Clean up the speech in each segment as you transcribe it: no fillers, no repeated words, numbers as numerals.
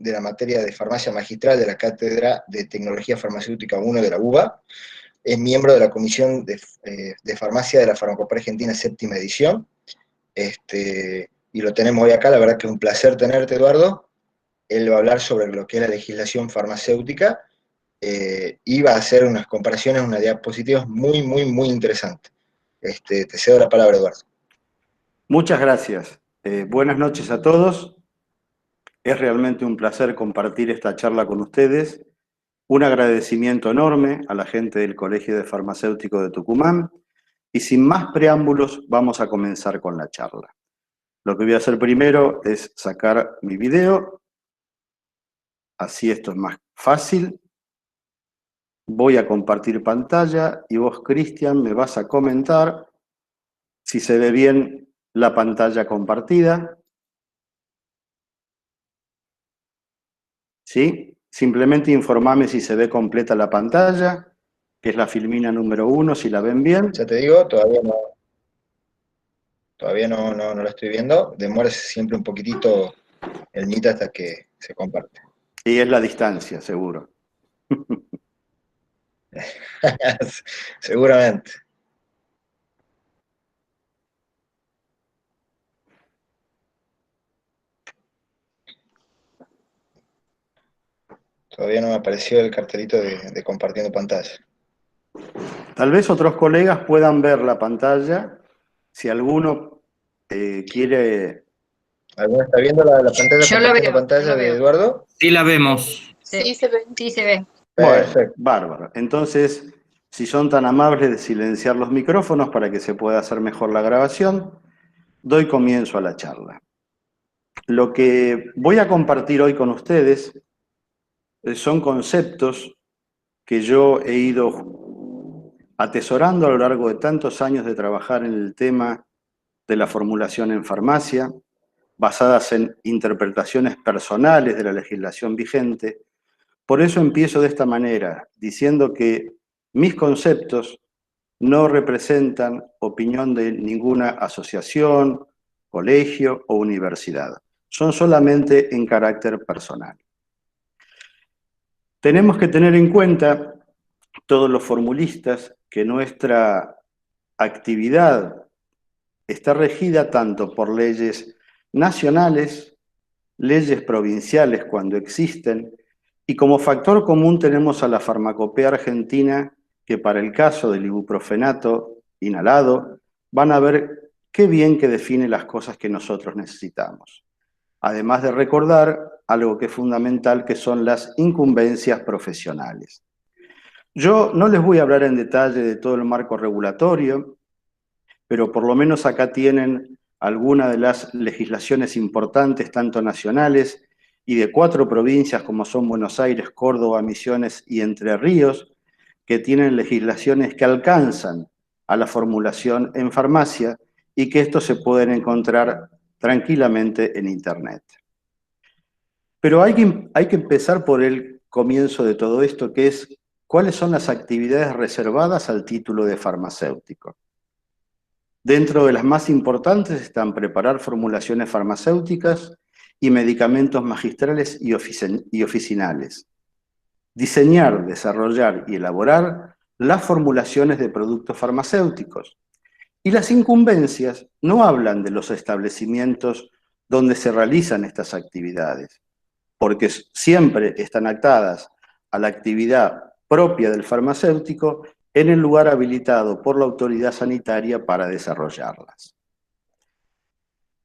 de la materia de farmacia magistral de la Cátedra de Tecnología Farmacéutica 1 de la UBA. Es miembro de la Comisión de Farmacia de la Farmacopea Argentina, séptima edición. Y lo tenemos hoy acá, la verdad que es un placer tenerte, Eduardo. Él va a hablar sobre lo que es la legislación farmacéutica y va a hacer unas comparaciones, unas diapositivas muy, muy, muy interesantes. Te cedo la palabra, Eduardo. Muchas gracias. Buenas noches a todos. Es realmente un placer compartir esta charla con ustedes. Un agradecimiento enorme a la gente del Colegio de Farmacéuticos de Tucumán. Y sin más preámbulos, vamos a comenzar con la charla. Lo que voy a hacer primero es sacar mi video. Así esto es más fácil. Voy a compartir pantalla y vos, Cristian, me vas a comentar si se ve bien la pantalla compartida. ¿Sí? Simplemente informame si se ve completa la pantalla, que es la filmina número 1, si la ven bien. Ya te digo, todavía no la estoy viendo. Demora siempre un poquitito el meet hasta que se comparte. Y es la distancia, seguro. Seguramente. Todavía no me apareció el cartelito de compartiendo pantalla. Tal vez otros colegas puedan ver la pantalla. Si alguno quiere... ¿Alguno está viendo la pantalla, compartiendo pantalla de Eduardo? Sí la vemos. Sí, se ve. Sí, se ve. Perfecto. Bueno, bárbaro. Entonces, si son tan amables de silenciar los micrófonos para que se pueda hacer mejor la grabación, doy comienzo a la charla. Lo que voy a compartir hoy con ustedes son conceptos que yo he ido atesorando a lo largo de tantos años de trabajar en el tema de la formulación en farmacia, basadas en interpretaciones personales de la legislación vigente. Por eso empiezo de esta manera, diciendo que mis conceptos no representan opinión de ninguna asociación, colegio o universidad. Son solamente en carácter personal. Tenemos que tener en cuenta, todos los formulistas, que nuestra actividad está regida tanto por leyes nacionales, leyes provinciales cuando existen, y como factor común tenemos a la farmacopea argentina, que para el caso del ibuprofenato inhalado, van a ver qué bien que define las cosas que nosotros necesitamos. Además de recordar algo que es fundamental, que son las incumbencias profesionales. Yo no les voy a hablar en detalle de todo el marco regulatorio, pero por lo menos acá tienen algunas de las legislaciones importantes, tanto nacionales y de 4 provincias como son Buenos Aires, Córdoba, Misiones y Entre Ríos, que tienen legislaciones que alcanzan a la formulación en farmacia y que estos se pueden encontrar tranquilamente en Internet. Pero hay que empezar por el comienzo de todo esto, que es cuáles son las actividades reservadas al título de farmacéutico. Dentro de las más importantes están preparar formulaciones farmacéuticas y medicamentos magistrales y oficinales. Diseñar, desarrollar y elaborar las formulaciones de productos farmacéuticos. Y las incumbencias no hablan de los establecimientos donde se realizan estas actividades, porque siempre están atadas a la actividad propia del farmacéutico en el lugar habilitado por la autoridad sanitaria para desarrollarlas.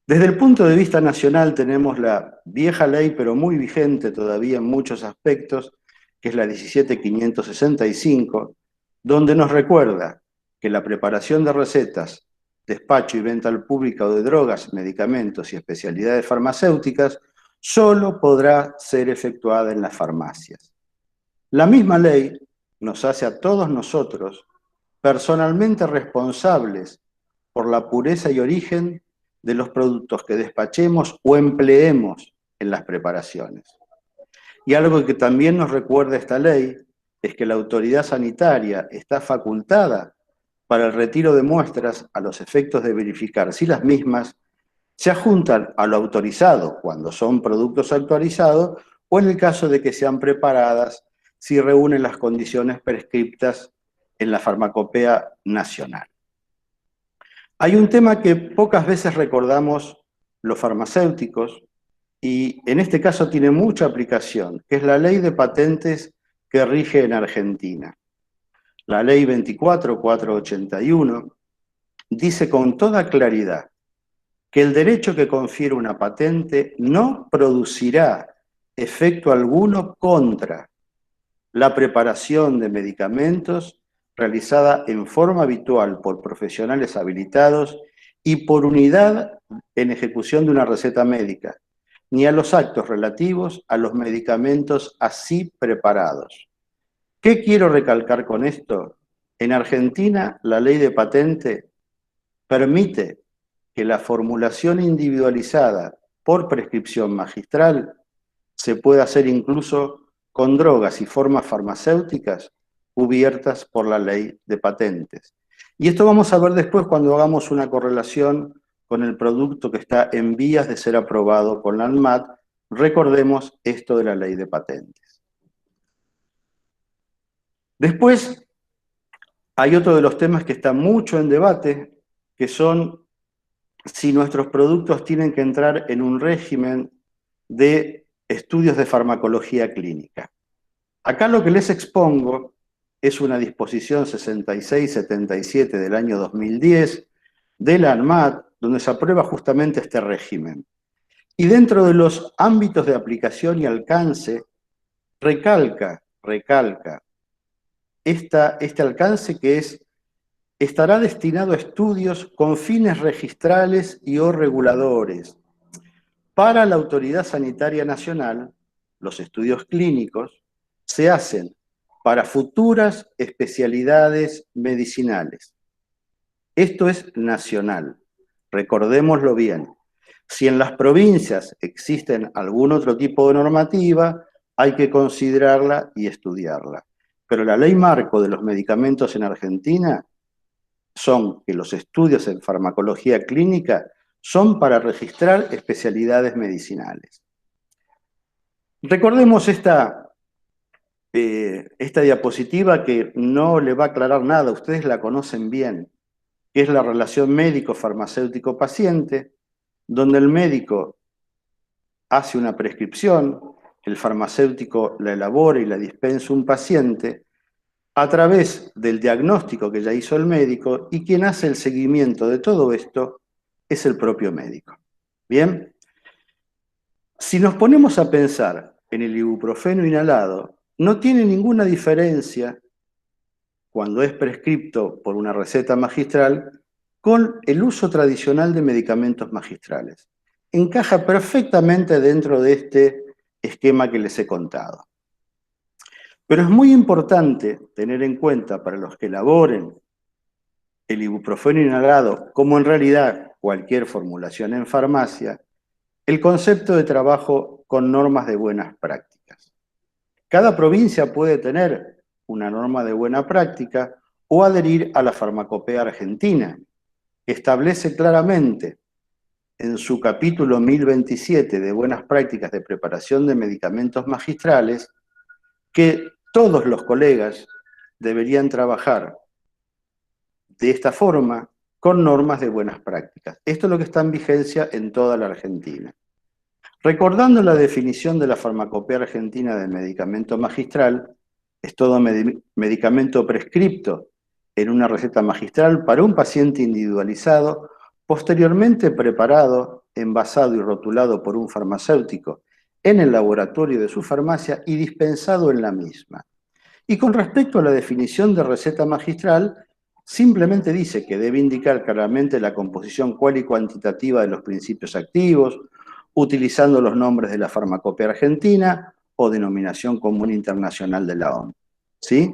Desde el punto de vista nacional tenemos la vieja ley, pero muy vigente todavía en muchos aspectos, que es la 17.565, donde nos recuerda que la preparación de recetas, despacho y venta al público de drogas, medicamentos y especialidades farmacéuticas solo podrá ser efectuada en las farmacias. La misma ley nos hace a todos nosotros personalmente responsables por la pureza y origen de los productos que despachemos o empleemos en las preparaciones. Y algo que también nos recuerda esta ley es que la autoridad sanitaria está facultada para el retiro de muestras a los efectos de verificar si las mismas se adjuntan a lo autorizado cuando son productos actualizados o en el caso de que sean preparadas, si reúnen las condiciones prescriptas en la farmacopea nacional. Hay un tema que pocas veces recordamos los farmacéuticos, y en este caso tiene mucha aplicación, que es la ley de patentes que rige en Argentina. La ley 24.481 dice con toda claridad que el derecho que confiere una patente no producirá efecto alguno contra la preparación de medicamentos realizada en forma habitual por profesionales habilitados y por unidad en ejecución de una receta médica, ni a los actos relativos a los medicamentos así preparados. ¿Qué quiero recalcar con esto? En Argentina, la ley de patente permite que la formulación individualizada por prescripción magistral se pueda hacer incluso con drogas y formas farmacéuticas cubiertas por la ley de patentes. Y esto vamos a ver después cuando hagamos una correlación con el producto que está en vías de ser aprobado con la ANMAT. Recordemos esto de la ley de patentes. Después, hay otro de los temas que está mucho en debate, que son si nuestros productos tienen que entrar en un régimen de estudios de farmacología clínica. Acá lo que les expongo es una disposición 6677 del año 2010 de la ANMAT, donde se aprueba justamente este régimen. Y dentro de los ámbitos de aplicación y alcance, recalca este alcance que estará destinado a estudios con fines registrales y o reguladores. Para la Autoridad Sanitaria Nacional, los estudios clínicos se hacen para futuras especialidades medicinales. Esto es nacional, recordémoslo bien. Si en las provincias existen algún otro tipo de normativa, hay que considerarla y estudiarla. Pero la ley marco de los medicamentos en Argentina son que los estudios en farmacología clínica son para registrar especialidades medicinales. Recordemos esta diapositiva que no le va a aclarar nada, ustedes la conocen bien, que es la relación médico-farmacéutico-paciente, donde el médico hace una prescripción, el farmacéutico la elabora y la dispensa a un paciente, a través del diagnóstico que ya hizo el médico, y quien hace el seguimiento de todo esto es el propio médico. ¿Bien? Si nos ponemos a pensar en el ibuprofeno inhalado, no tiene ninguna diferencia cuando es prescripto por una receta magistral con el uso tradicional de medicamentos magistrales. Encaja perfectamente dentro de este esquema que les he contado. Pero es muy importante tener en cuenta para los que elaboren el ibuprofeno inhalado, como en realidad cualquier formulación en farmacia, el concepto de trabajo con normas de buenas prácticas. Cada provincia puede tener una norma de buena práctica o adherir a la farmacopea argentina, que establece claramente en su capítulo 1027 de buenas prácticas de preparación de medicamentos magistrales que todos los colegas deberían trabajar de esta forma con normas de buenas prácticas. Esto es lo que está en vigencia en toda la Argentina. Recordando la definición de la farmacopea argentina de medicamento magistral, es todo medicamento prescripto en una receta magistral para un paciente individualizado, posteriormente preparado, envasado y rotulado por un farmacéutico en el laboratorio de su farmacia y dispensado en la misma. Y con respecto a la definición de receta magistral, simplemente dice que debe indicar claramente la composición cual y cuantitativa de los principios activos, utilizando los nombres de la farmacopea argentina o denominación común internacional de la OMS. ¿Sí?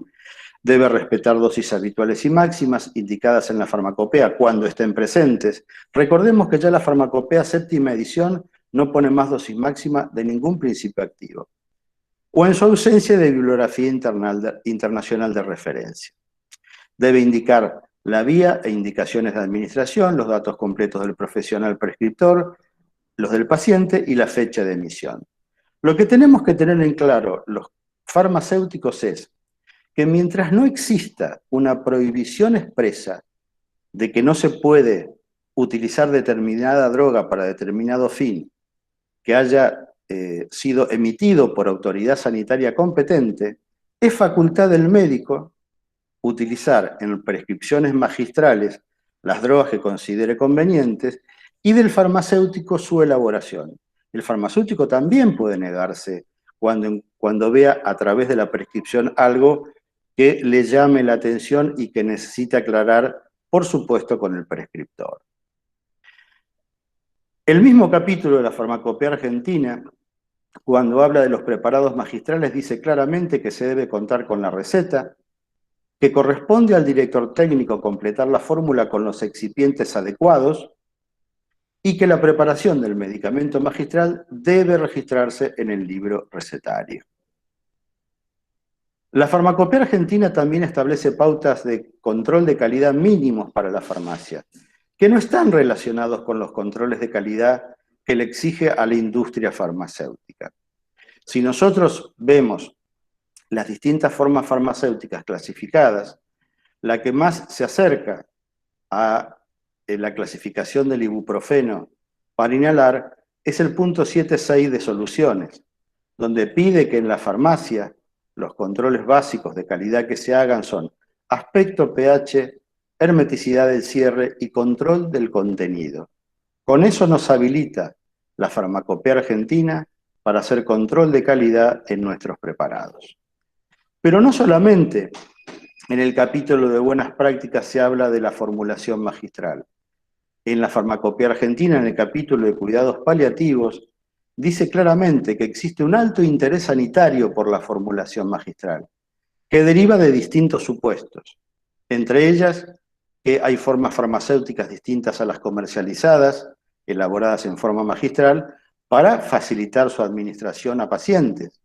Debe respetar dosis habituales y máximas indicadas en la farmacopea cuando estén presentes. Recordemos que ya la farmacopea séptima edición no pone más dosis máxima de ningún principio activo, o en su ausencia de bibliografía internacional de referencia. Debe indicar la vía e indicaciones de administración, los datos completos del profesional prescriptor, los del paciente y la fecha de emisión. Lo que tenemos que tener en claro los farmacéuticos es que mientras no exista una prohibición expresa de que no se puede utilizar determinada droga para determinado fin, que haya sido emitido por autoridad sanitaria competente, es facultad del médico utilizar en prescripciones magistrales las drogas que considere convenientes y del farmacéutico su elaboración. El farmacéutico también puede negarse cuando vea a través de la prescripción algo que le llame la atención y que necesite aclarar, por supuesto, con el prescriptor. El mismo capítulo de la Farmacopea Argentina, cuando habla de los preparados magistrales, dice claramente que se debe contar con la receta, que corresponde al director técnico completar la fórmula con los excipientes adecuados y que la preparación del medicamento magistral debe registrarse en el libro recetario. La Farmacopea Argentina también establece pautas de control de calidad mínimos para la farmacia, que no están relacionados con los controles de calidad que le exige a la industria farmacéutica. Si nosotros vemos las distintas formas farmacéuticas clasificadas, la que más se acerca a la clasificación del ibuprofeno para inhalar es el punto 7.6 de soluciones, donde pide que en la farmacia los controles básicos de calidad que se hagan son aspecto pH, hermeticidad del cierre y control del contenido. Con eso nos habilita la Farmacopea Argentina para hacer control de calidad en nuestros preparados. Pero no solamente en el capítulo de buenas prácticas se habla de la formulación magistral. En la Farmacopea Argentina, en el capítulo de cuidados paliativos, dice claramente que existe un alto interés sanitario por la formulación magistral, que deriva de distintos supuestos. Entre ellas, que hay formas farmacéuticas distintas a las comercializadas, elaboradas en forma magistral, para facilitar su administración a pacientes,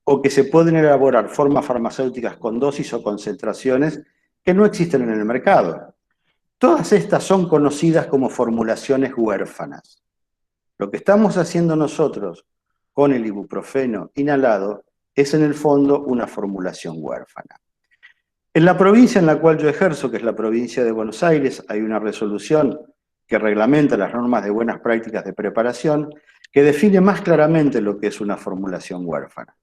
o que se pueden elaborar formas farmacéuticas con dosis o concentraciones que no existen en el mercado. Todas estas son conocidas como formulaciones huérfanas. Lo que estamos haciendo nosotros con el ibuprofeno inhalado es en el fondo una formulación huérfana. En la provincia en la cual yo ejerzo, que es la provincia de Buenos Aires, hay una resolución que reglamenta las normas de buenas prácticas de preparación que define más claramente lo que es una formulación huérfana.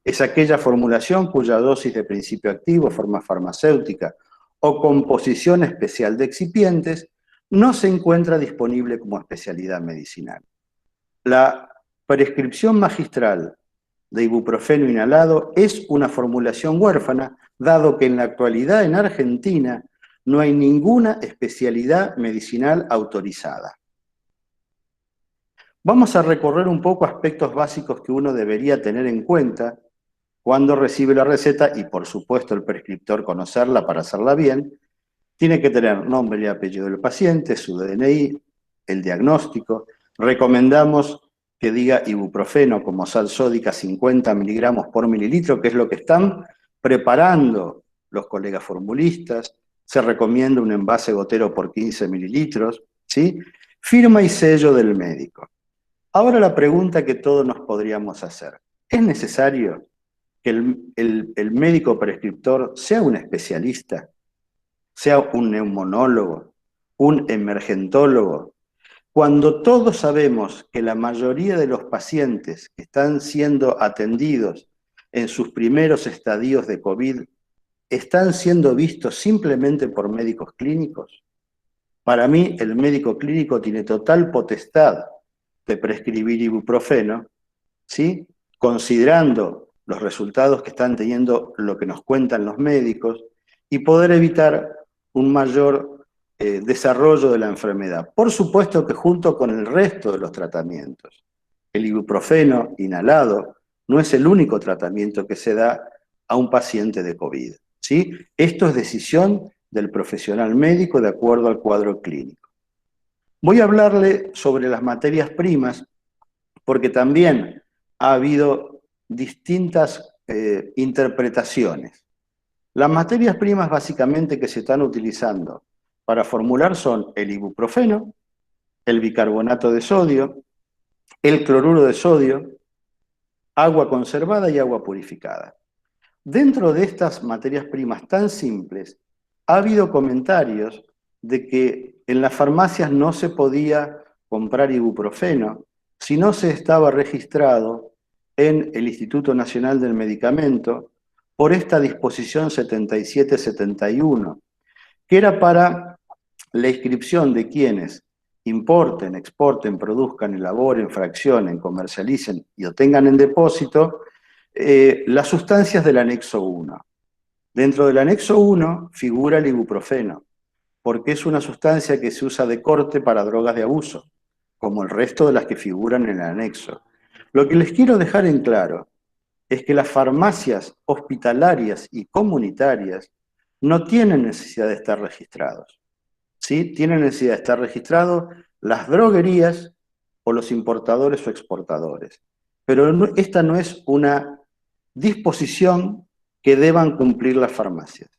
Es aquella formulación cuya dosis de principio activo, forma farmacéutica o composición especial de excipientes no se encuentra disponible como especialidad medicinal. La prescripción magistral de ibuprofeno inhalado es una formulación huérfana, dado que en la actualidad en Argentina no hay ninguna especialidad medicinal autorizada. Vamos a recorrer un poco aspectos básicos que uno debería tener en cuenta cuando recibe la receta y, por supuesto, el prescriptor conocerla para hacerla bien. Tiene que tener nombre y apellido del paciente, su DNI, el diagnóstico. Recomendamos que diga ibuprofeno como sal sódica 50 miligramos por mililitro, que es lo que están preparando los colegas formulistas. Se recomienda un envase gotero por 15 mililitros, ¿sí? Firma y sello del médico. Ahora la pregunta que todos nos podríamos hacer: ¿es necesario que el médico prescriptor sea un especialista, sea un neumonólogo, un emergentólogo, cuando todos sabemos que la mayoría de los pacientes que están siendo atendidos en sus primeros estadios de COVID están siendo vistos simplemente por médicos clínicos? Para mí, el médico clínico tiene total potestad de prescribir ibuprofeno, ¿sí?, considerando los resultados que están teniendo lo que nos cuentan los médicos y poder evitar un mayor desarrollo de la enfermedad. Por supuesto que junto con el resto de los tratamientos. El ibuprofeno inhalado no es el único tratamiento que se da a un paciente de COVID, ¿sí? Esto es decisión del profesional médico de acuerdo al cuadro clínico. Voy a hablarle sobre las materias primas porque también ha habido distintas interpretaciones. Las materias primas básicamente que se están utilizando para formular son el ibuprofeno, el bicarbonato de sodio, el cloruro de sodio, agua conservada y agua purificada. Dentro de estas materias primas tan simples, ha habido comentarios de que en las farmacias no se podía comprar ibuprofeno si no se estaba registrado en el Instituto Nacional del Medicamento por esta disposición 7771, que era para la inscripción de quienes importen, exporten, produzcan, elaboren, fraccionen, comercialicen y obtengan en depósito las sustancias del anexo 1. Dentro del anexo 1 figura el ibuprofeno, porque es una sustancia que se usa de corte para drogas de abuso, como el resto de las que figuran en el anexo. Lo que les quiero dejar en claro es que las farmacias hospitalarias y comunitarias no tienen necesidad de estar registrados. ¿Sí? Tienen necesidad de estar registrados las droguerías o los importadores o exportadores. Pero esta no es una disposición que deban cumplir las farmacias.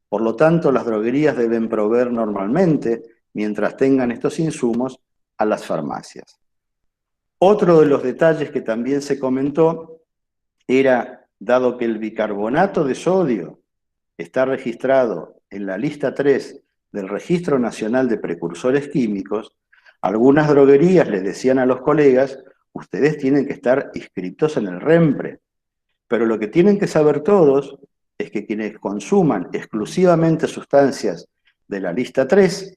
Por lo tanto, las droguerías deben proveer normalmente, mientras tengan estos insumos, a las farmacias. Otro de los detalles que también se comentó era, dado que el bicarbonato de sodio está registrado en la lista 3 del Registro Nacional de Precursores Químicos, algunas droguerías les decían a los colegas, ustedes tienen que estar inscritos en el REMPRE. Pero lo que tienen que saber todos es que quienes consuman exclusivamente sustancias de la lista 3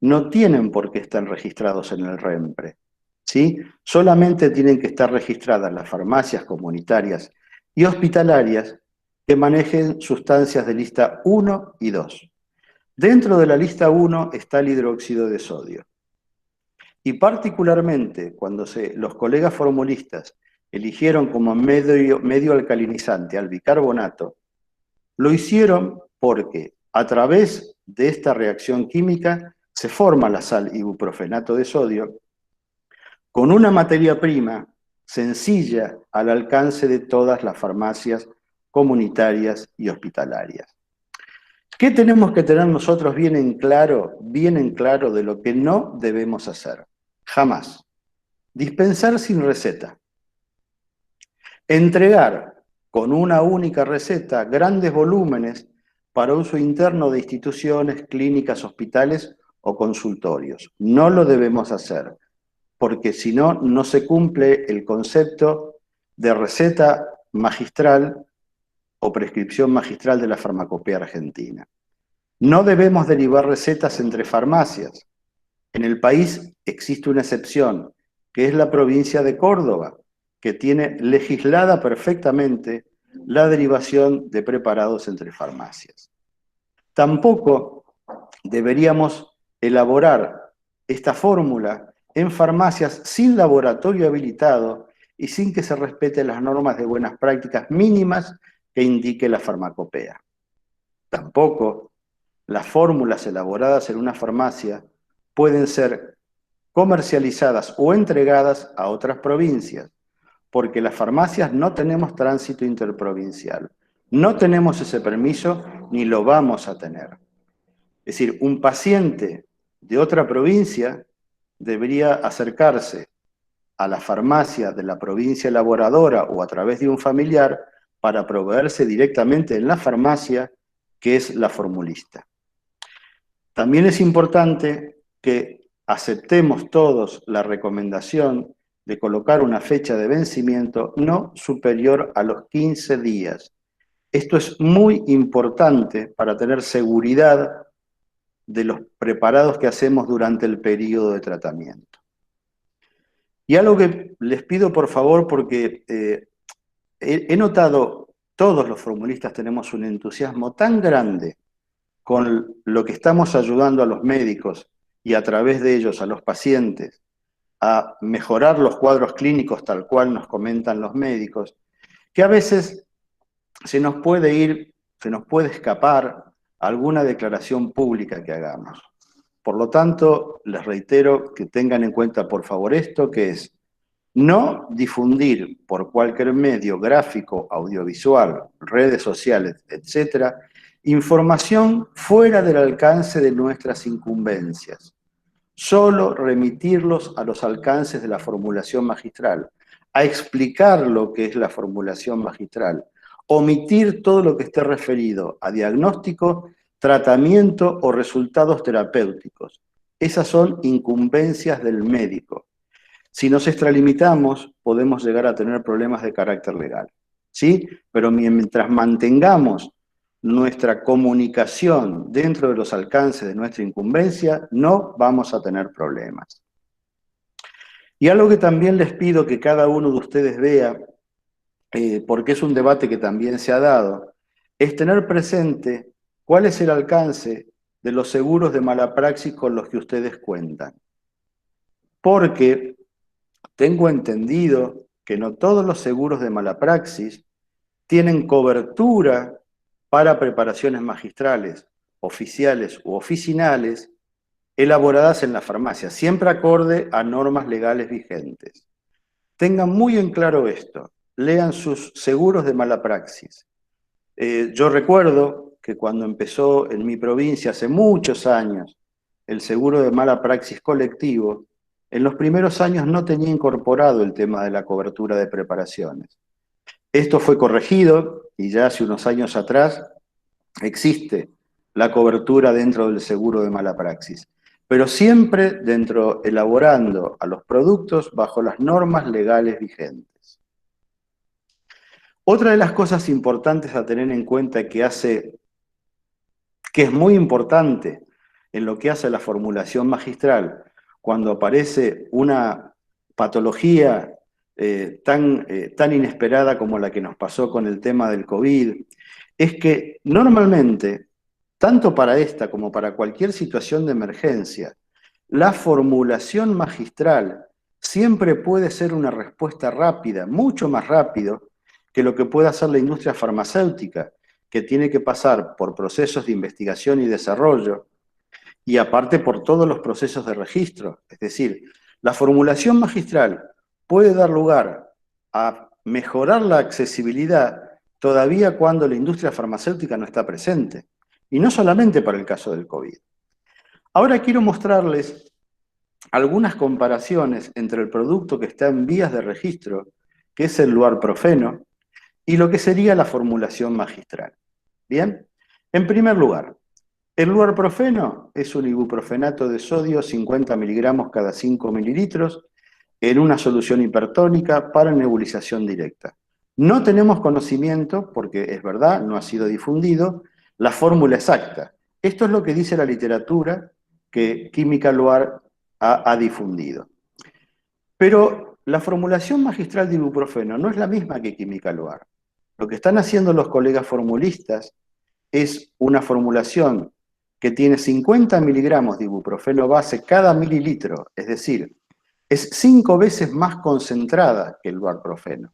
no tienen por qué estar registrados en el REMPRE, ¿sí? Solamente tienen que estar registradas las farmacias comunitarias y hospitalarias que manejen sustancias de lista 1 y 2. Dentro de la lista 1 está el hidróxido de sodio. Y particularmente cuando los colegas formulistas eligieron como medio alcalinizante al bicarbonato, lo hicieron porque a través de esta reacción química se forma la sal ibuprofenato de sodio con una materia prima sencilla al alcance de todas las farmacias comunitarias y hospitalarias. ¿Qué tenemos que tener nosotros bien en claro de lo que no debemos hacer? Jamás. Dispensar sin receta. Entregar con una única receta grandes volúmenes para uso interno de instituciones, clínicas, hospitales o consultorios. No lo debemos hacer, porque si no, no se cumple el concepto de receta magistral o prescripción magistral de la farmacopea argentina. No debemos derivar recetas entre farmacias. En el país existe una excepción, que es la provincia de Córdoba, que tiene legislada perfectamente la derivación de preparados entre farmacias. Tampoco deberíamos elaborar esta fórmula en farmacias sin laboratorio habilitado y sin que se respeten las normas de buenas prácticas mínimas que indique la farmacopea. Tampoco las fórmulas elaboradas en una farmacia pueden ser comercializadas o entregadas a otras provincias, porque las farmacias no tenemos tránsito interprovincial. No tenemos ese permiso ni lo vamos a tener. Es decir, un paciente de otra provincia debería acercarse a la farmacia de la provincia elaboradora o a través de un familiar para proveerse directamente en la farmacia que es la formulista. También es importante que aceptemos todos la recomendación de colocar una fecha de vencimiento no superior a los 15 días. Esto es muy importante para tener seguridad de los preparados que hacemos durante el periodo de tratamiento. Y algo que les pido por favor, porque he notado, todos los formulistas tenemos un entusiasmo tan grande con lo que estamos ayudando a los médicos y a través de ellos a los pacientes a mejorar los cuadros clínicos tal cual nos comentan los médicos, que a veces se nos puede escapar alguna declaración pública que hagamos. Por lo tanto, les reitero que tengan en cuenta por favor esto, que es no difundir por cualquier medio gráfico, audiovisual, redes sociales, etcétera, información fuera del alcance de nuestras incumbencias. Solo remitirlos a los alcances de la formulación magistral, a explicar lo que es la formulación magistral, omitir todo lo que esté referido a diagnóstico, tratamiento o resultados terapéuticos. Esas son incumbencias del médico. Si nos extralimitamos, podemos llegar a tener problemas de carácter legal, ¿sí? Pero mientras mantengamos nuestra comunicación dentro de los alcances de nuestra incumbencia, no vamos a tener problemas. Y algo que también les pido que cada uno de ustedes vea, porque es un debate que también se ha dado, es tener presente cuál es el alcance de los seguros de mala praxis con los que ustedes cuentan. Porque tengo entendido que no todos los seguros de mala praxis tienen cobertura para preparaciones magistrales, oficiales u oficinales, elaboradas en la farmacia, siempre acorde a normas legales vigentes. Tengan muy en claro esto, lean sus seguros de mala praxis. Yo recuerdo que cuando empezó en mi provincia hace muchos años el seguro de mala praxis colectivo, en los primeros años no tenía incorporado el tema de la cobertura de preparaciones. Esto fue corregido y ya hace unos años atrás existe la cobertura dentro del seguro de mala praxis, pero siempre elaborando a los productos bajo las normas legales vigentes. Otra de las cosas importantes a tener en cuenta que es muy importante en lo que hace a la formulación magistral, cuando aparece una patología tan inesperada como la que nos pasó con el tema del COVID, es que normalmente, tanto para esta como para cualquier situación de emergencia, la formulación magistral siempre puede ser una respuesta rápida, mucho más rápido que lo que puede hacer la industria farmacéutica, que tiene que pasar por procesos de investigación y desarrollo, y aparte por todos los procesos de registro. Es decir, la formulación magistral puede dar lugar a mejorar la accesibilidad todavía cuando la industria farmacéutica no está presente. Y no solamente para el caso del COVID. Ahora quiero mostrarles algunas comparaciones entre el producto que está en vías de registro, que es el luarprofeno, y lo que sería la formulación magistral. ¿Bien? En primer lugar, el luarprofeno es un ibuprofenato de sodio 50 miligramos cada 5 mililitros en una solución hipertónica para nebulización directa. No tenemos conocimiento, porque es verdad, no ha sido difundido, la fórmula exacta. Esto es lo que dice la literatura que Química Loar ha difundido. Pero la formulación magistral de ibuprofeno no es la misma que Química Loar. Lo que están haciendo los colegas formulistas es una formulación que tiene 50 miligramos de ibuprofeno base cada mililitro, es decir, es 5 veces más concentrada que el luarprofeno,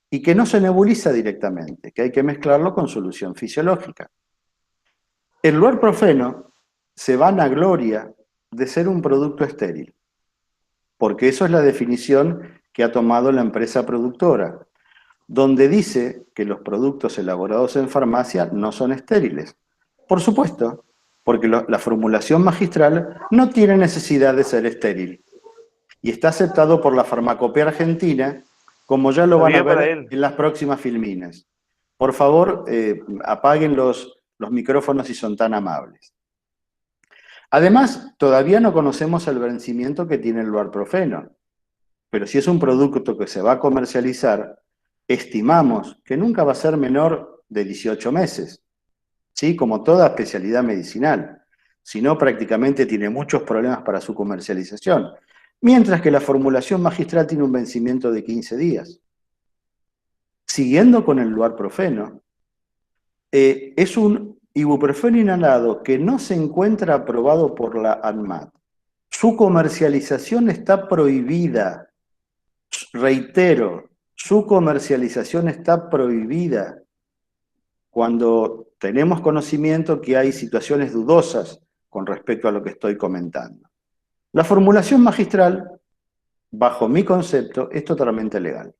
y que no se nebuliza directamente, que hay que mezclarlo con solución fisiológica. El luarprofeno se vanagloria de ser un producto estéril, porque eso es la definición que ha tomado la empresa productora, donde dice que los productos elaborados en farmacia no son estériles. Por supuesto, porque la formulación magistral no tiene necesidad de ser estéril. Y está aceptado por la Farmacopea Argentina, como ya lo van a ver en las próximas filminas. Por favor, apaguen los micrófonos si son tan amables. Además, todavía no conocemos el vencimiento que tiene el luarprofeno, pero si es un producto que se va a comercializar, estimamos que nunca va a ser menor de 18 meses, ¿sí? Como toda especialidad medicinal, si no prácticamente tiene muchos problemas para su comercialización, mientras que la formulación magistral tiene un vencimiento de 15 días. Siguiendo con el luarprofeno, es un ibuprofeno inhalado que no se encuentra aprobado por la ANMAT. Su comercialización está prohibida. Reitero, su comercialización está prohibida cuando tenemos conocimiento que hay situaciones dudosas con respecto a lo que estoy comentando. La formulación magistral, bajo mi concepto, es totalmente legal.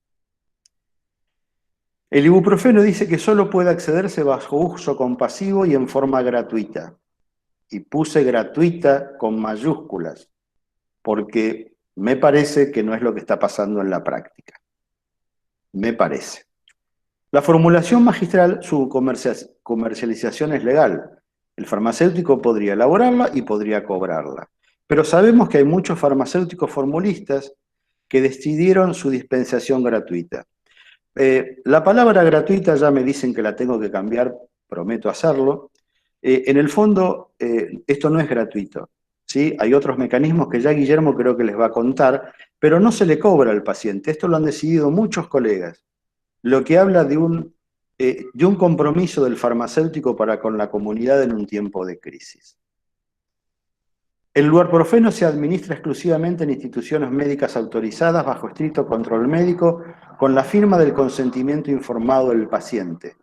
El ibuprofeno dice que solo puede accederse bajo uso compasivo y en forma gratuita. Y puse gratuita con mayúsculas, porque me parece que no es lo que está pasando en la práctica. me parece. La formulación magistral, su comercialización es legal. El farmacéutico podría elaborarla y podría cobrarla. Pero sabemos que hay muchos farmacéuticos formulistas que decidieron su dispensación gratuita. La palabra gratuita ya me dicen que la tengo que cambiar, prometo hacerlo. En el fondo, esto no es gratuito, ¿sí? Hay otros mecanismos que ya Guillermo creo que les va a contar, pero no se le cobra al paciente. Esto lo han decidido muchos colegas, lo que habla de un compromiso del farmacéutico para con la comunidad en un tiempo de crisis. El luarprofeno se administra exclusivamente en instituciones médicas autorizadas bajo estricto control médico con la firma del consentimiento informado del paciente.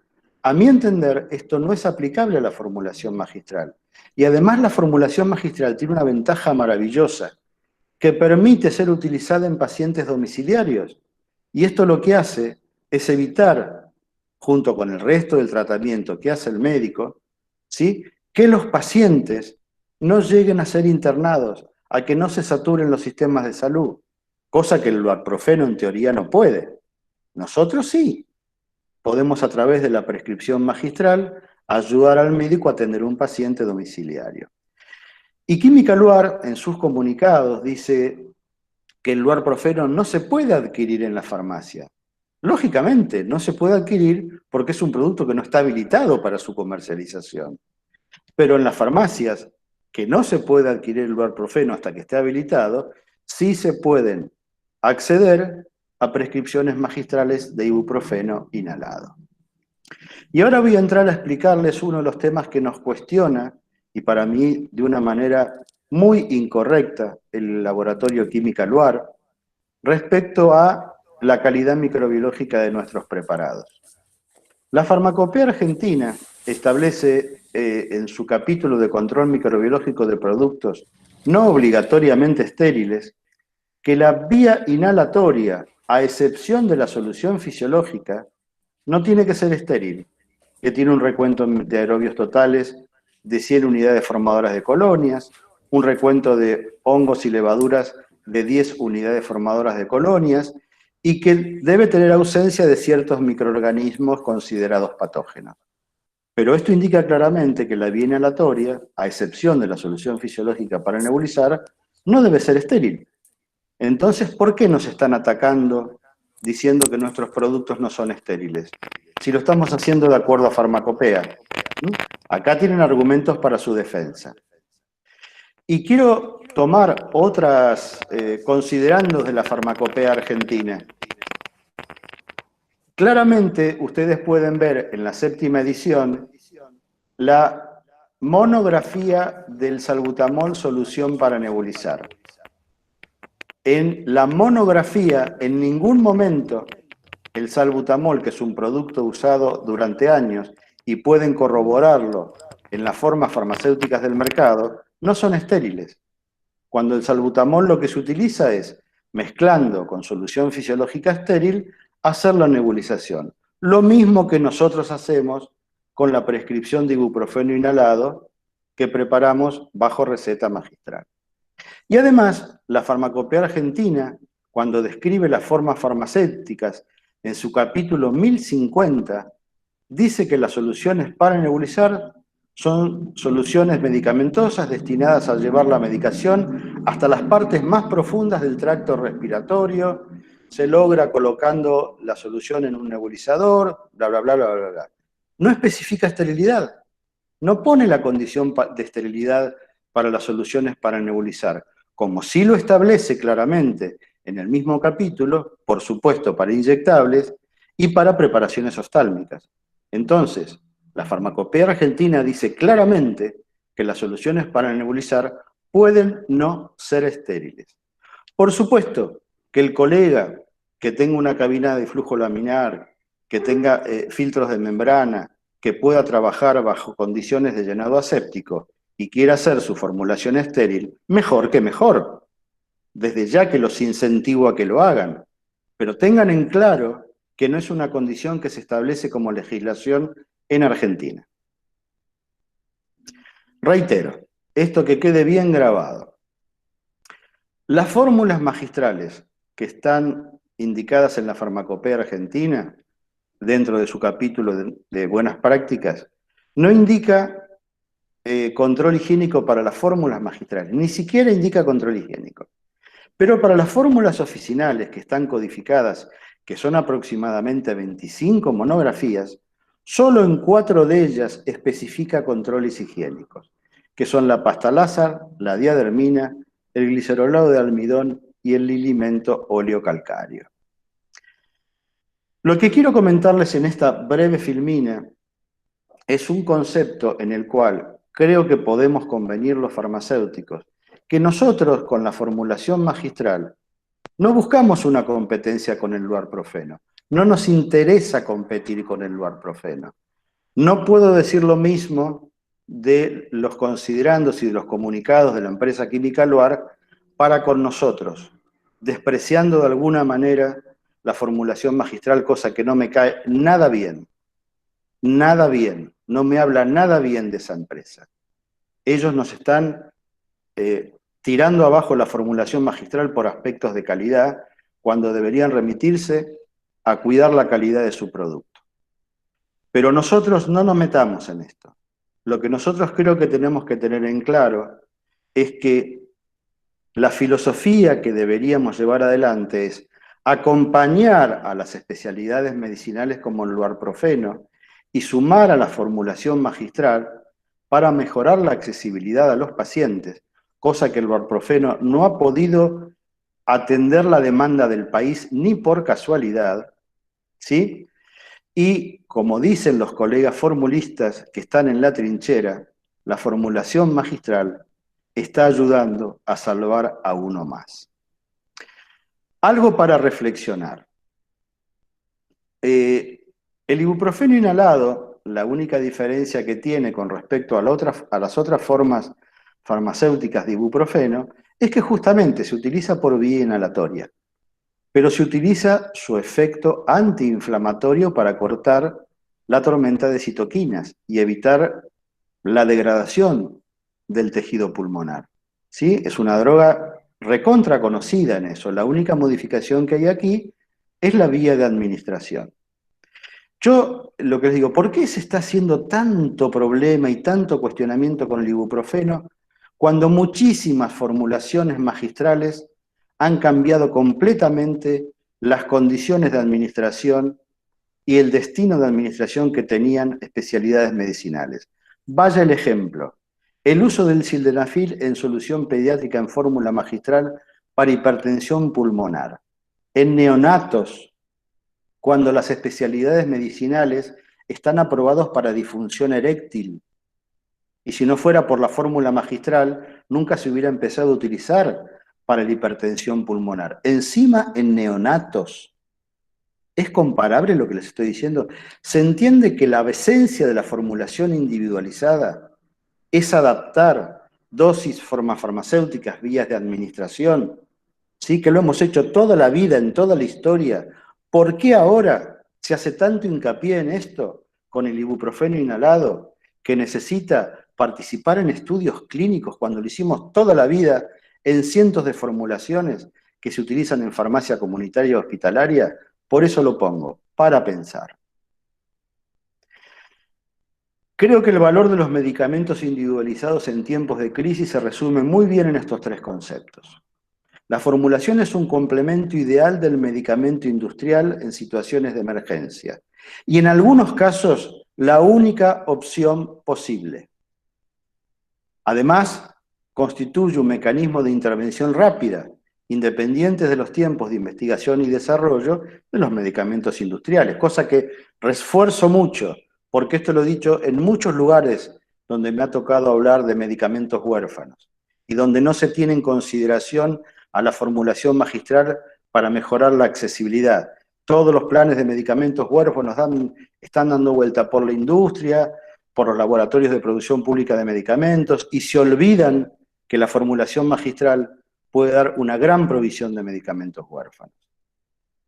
A mi entender, esto no es aplicable a la formulación magistral. Y además la formulación magistral tiene una ventaja maravillosa, que permite ser utilizada en pacientes domiciliarios. Y esto lo que hace es evitar, junto con el resto del tratamiento que hace el médico, ¿sí?, que los pacientes no lleguen a ser internados, a que no se saturen los sistemas de salud, cosa que el luarprofeno en teoría no puede. Nosotros sí, podemos a través de la prescripción magistral ayudar al médico a atender un paciente domiciliario. Y Química Luar, en sus comunicados, dice que el luarprofeno no se puede adquirir en la farmacia. Lógicamente, no se puede adquirir porque es un producto que no está habilitado para su comercialización. Pero en las farmacias, que no se puede adquirir el luarprofeno hasta que esté habilitado, sí se pueden acceder a prescripciones magistrales de ibuprofeno inhalado. Y ahora voy a entrar a explicarles uno de los temas que nos cuestiona, y para mí de una manera muy incorrecta, el laboratorio Química Luar, respecto a la calidad microbiológica de nuestros preparados. La Farmacopea Argentina establece en su capítulo de control microbiológico de productos no obligatoriamente estériles que la vía inhalatoria, a excepción de la solución fisiológica, no tiene que ser estéril, que tiene un recuento de aerobios totales de 100 unidades formadoras de colonias, un recuento de hongos y levaduras de 10 unidades formadoras de colonias, y que debe tener ausencia de ciertos microorganismos considerados patógenos. Pero esto indica claramente que la vía inhalatoria, a excepción de la solución fisiológica para nebulizar, no debe ser estéril. Entonces, ¿por qué nos están atacando diciendo que nuestros productos no son estériles? Si lo estamos haciendo de acuerdo a Farmacopea. Acá tienen argumentos para su defensa. Y quiero tomar otras considerandos de la Farmacopea Argentina. Claramente, ustedes pueden ver en la 7ª edición la monografía del salbutamol solución para nebulizar. En la monografía, en ningún momento, el salbutamol, que es un producto usado durante años, y pueden corroborarlo en las formas farmacéuticas del mercado, no son estériles. Cuando el salbutamol lo que se utiliza es, mezclando con solución fisiológica estéril, hacer la nebulización. Lo mismo que nosotros hacemos con la prescripción de ibuprofeno inhalado que preparamos bajo receta magistral. Y además, la Farmacopea Argentina, cuando describe las formas farmacéuticas en su capítulo 1050, dice que las soluciones para nebulizar son soluciones medicamentosas destinadas a llevar la medicación hasta las partes más profundas del tracto respiratorio. Se logra colocando la solución en un nebulizador, bla, bla, bla, bla, bla, bla. No especifica esterilidad, no pone la condición de esterilidad para las soluciones para nebulizar, como sí lo establece claramente en el mismo capítulo, por supuesto para inyectables y para preparaciones oftálmicas. Entonces, la Farmacopea Argentina dice claramente que las soluciones para nebulizar pueden no ser estériles. Por supuesto que el colega que tenga una cabina de flujo laminar, que tenga filtros de membrana, que pueda trabajar bajo condiciones de llenado aséptico y quiera hacer su formulación estéril, mejor que mejor. Desde ya que los incentivo a que lo hagan. Pero tengan en claro que no es una condición que se establece como legislación en Argentina. Reitero, esto que quede bien grabado. Las fórmulas magistrales que están indicadas en la Farmacopea Argentina, dentro de su capítulo de buenas prácticas, no indica control higiénico para las fórmulas magistrales, ni siquiera indica control higiénico. Pero para las fórmulas oficinales que están codificadas, que son aproximadamente 25 monografías, solo en 4 de ellas especifica controles higiénicos, que son la pasta Lázar, la diadermina, el glicerolado de almidón y el lilimento oleocalcáreo. Lo que quiero comentarles en esta breve filmina es un concepto en el cual creo que podemos convenir los farmacéuticos, que nosotros con la formulación magistral no buscamos una competencia con el luarprofeno, no nos interesa competir con el luarprofeno. No puedo decir lo mismo de los considerandos y de los comunicados de la empresa química Luar para con nosotros, despreciando de alguna manera la formulación magistral, cosa que no me cae nada bien, no me habla nada bien de esa empresa. Ellos nos están tirando abajo la formulación magistral por aspectos de calidad, cuando deberían remitirse a cuidar la calidad de su producto. Pero nosotros no nos metamos en esto. Lo que nosotros creo que tenemos que tener en claro es que la filosofía que deberíamos llevar adelante es acompañar a las especialidades medicinales como el luarprofeno y sumar a la formulación magistral para mejorar la accesibilidad a los pacientes, cosa que el luarprofeno no ha podido atender la demanda del país ni por casualidad, ¿sí? Y como dicen los colegas formulistas que están en la trinchera, la formulación magistral está ayudando a salvar a uno más. Algo para reflexionar. El ibuprofeno inhalado, la única diferencia que tiene con respecto a las otras formas farmacéuticas de ibuprofeno es que justamente se utiliza por vía inhalatoria, pero se utiliza su efecto antiinflamatorio para cortar la tormenta de citoquinas y evitar la degradación del tejido pulmonar. ¿Sí? Es una droga recontra conocida en eso. La única modificación que hay aquí es la vía de administración. Yo lo que les digo, ¿por qué se está haciendo tanto problema y tanto cuestionamiento con el ibuprofeno cuando muchísimas formulaciones magistrales han cambiado completamente las condiciones de administración y el destino de administración que tenían especialidades medicinales? Vaya el ejemplo. El uso del sildenafil en solución pediátrica en fórmula magistral para hipertensión pulmonar. En neonatos, cuando las especialidades medicinales están aprobados para disfunción eréctil. Y si no fuera por la fórmula magistral, nunca se hubiera empezado a utilizar para la hipertensión pulmonar. Encima, en neonatos. ¿Es comparable lo que les estoy diciendo? ¿Se entiende que la esencia de la formulación individualizada es adaptar dosis farmacéuticas, vías de administración? ¿Sí? Que lo hemos hecho toda la vida, en toda la historia. ¿Por qué ahora se hace tanto hincapié en esto con el ibuprofeno inhalado, que necesita participar en estudios clínicos cuando lo hicimos toda la vida en cientos de formulaciones que se utilizan en farmacia comunitaria y hospitalaria? Por eso lo pongo, para pensar. Creo que el valor de los medicamentos individualizados en tiempos de crisis se resume muy bien en estos 3 conceptos. La formulación es un complemento ideal del medicamento industrial en situaciones de emergencia y en algunos casos la única opción posible. Además, constituye un mecanismo de intervención rápida, independientes de los tiempos de investigación y desarrollo de los medicamentos industriales, cosa que refuerzo mucho, porque esto lo he dicho en muchos lugares donde me ha tocado hablar de medicamentos huérfanos y donde no se tiene en consideración a la formulación magistral para mejorar la accesibilidad. Todos los planes de medicamentos huérfanos están dando vuelta por la industria, por los laboratorios de producción pública de medicamentos, y se olvidan que la formulación magistral puede dar una gran provisión de medicamentos huérfanos.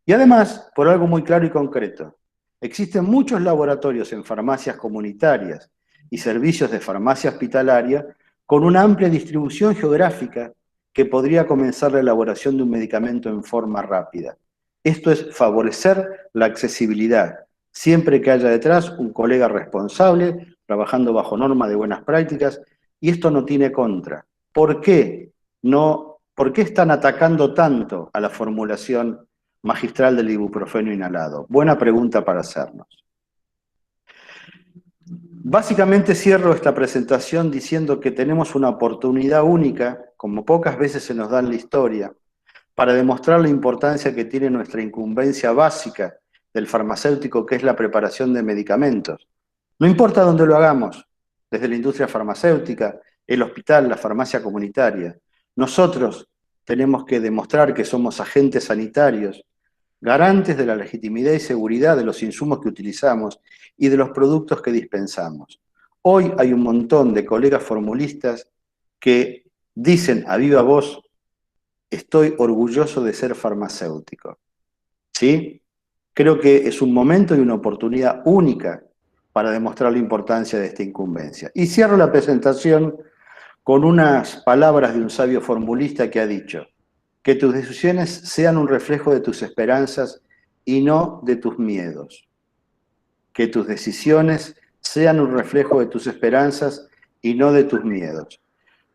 Y además, por algo muy claro y concreto, existen muchos laboratorios en farmacias comunitarias y servicios de farmacia hospitalaria con una amplia distribución geográfica que podría comenzar la elaboración de un medicamento en forma rápida. Esto es favorecer la accesibilidad, siempre que haya detrás un colega responsable, trabajando bajo norma de buenas prácticas, y esto no tiene contra. ¿Por qué? ¿Por qué están atacando tanto a la formulación magistral del ibuprofeno inhalado? Buena pregunta para hacernos. Básicamente cierro esta presentación diciendo que tenemos una oportunidad única, como pocas veces se nos da en la historia, para demostrar la importancia que tiene nuestra incumbencia básica del farmacéutico, que es la preparación de medicamentos. No importa dónde lo hagamos, desde la industria farmacéutica, el hospital, la farmacia comunitaria. Nosotros tenemos que demostrar que somos agentes sanitarios, garantes de la legitimidad y seguridad de los insumos que utilizamos y de los productos que dispensamos. Hoy hay un montón de colegas formulistas que dicen a viva voz: estoy orgulloso de ser farmacéutico. ¿Sí? Creo que es un momento y una oportunidad única para demostrar la importancia de esta incumbencia. Y cierro la presentación con unas palabras de un sabio formulista que ha dicho: que tus decisiones sean un reflejo de tus esperanzas y no de tus miedos. Que tus decisiones sean un reflejo de tus esperanzas y no de tus miedos.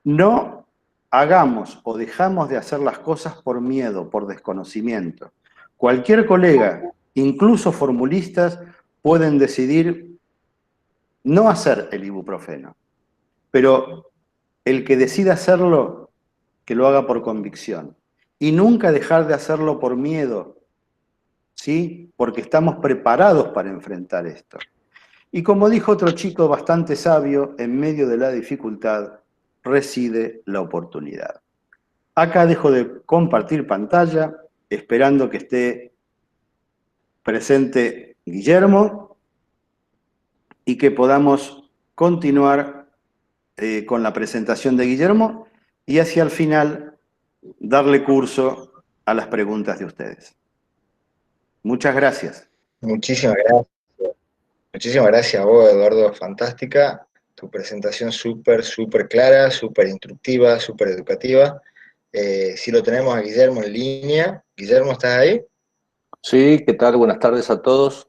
No hagamos o dejamos de hacer las cosas por miedo, por desconocimiento. Cualquier colega, incluso formulistas, pueden decidir no hacer el ibuprofeno, pero el que decida hacerlo, que lo haga por convicción. Y nunca dejar de hacerlo por miedo, ¿sí? Porque estamos preparados para enfrentar esto. Y como dijo otro chico bastante sabio, en medio de la dificultad reside la oportunidad. Acá dejo de compartir pantalla, esperando que esté presente Guillermo y que podamos continuar con la presentación de Guillermo y hacia el final darle curso a las preguntas de ustedes. Muchas gracias. Muchísimas gracias. Muchísimas gracias a vos, Eduardo, fantástica. Tu presentación súper clara, súper instructiva, súper educativa. Si lo tenemos a Guillermo en línea. Guillermo, ¿estás ahí? Sí, ¿qué tal? Buenas tardes a todos.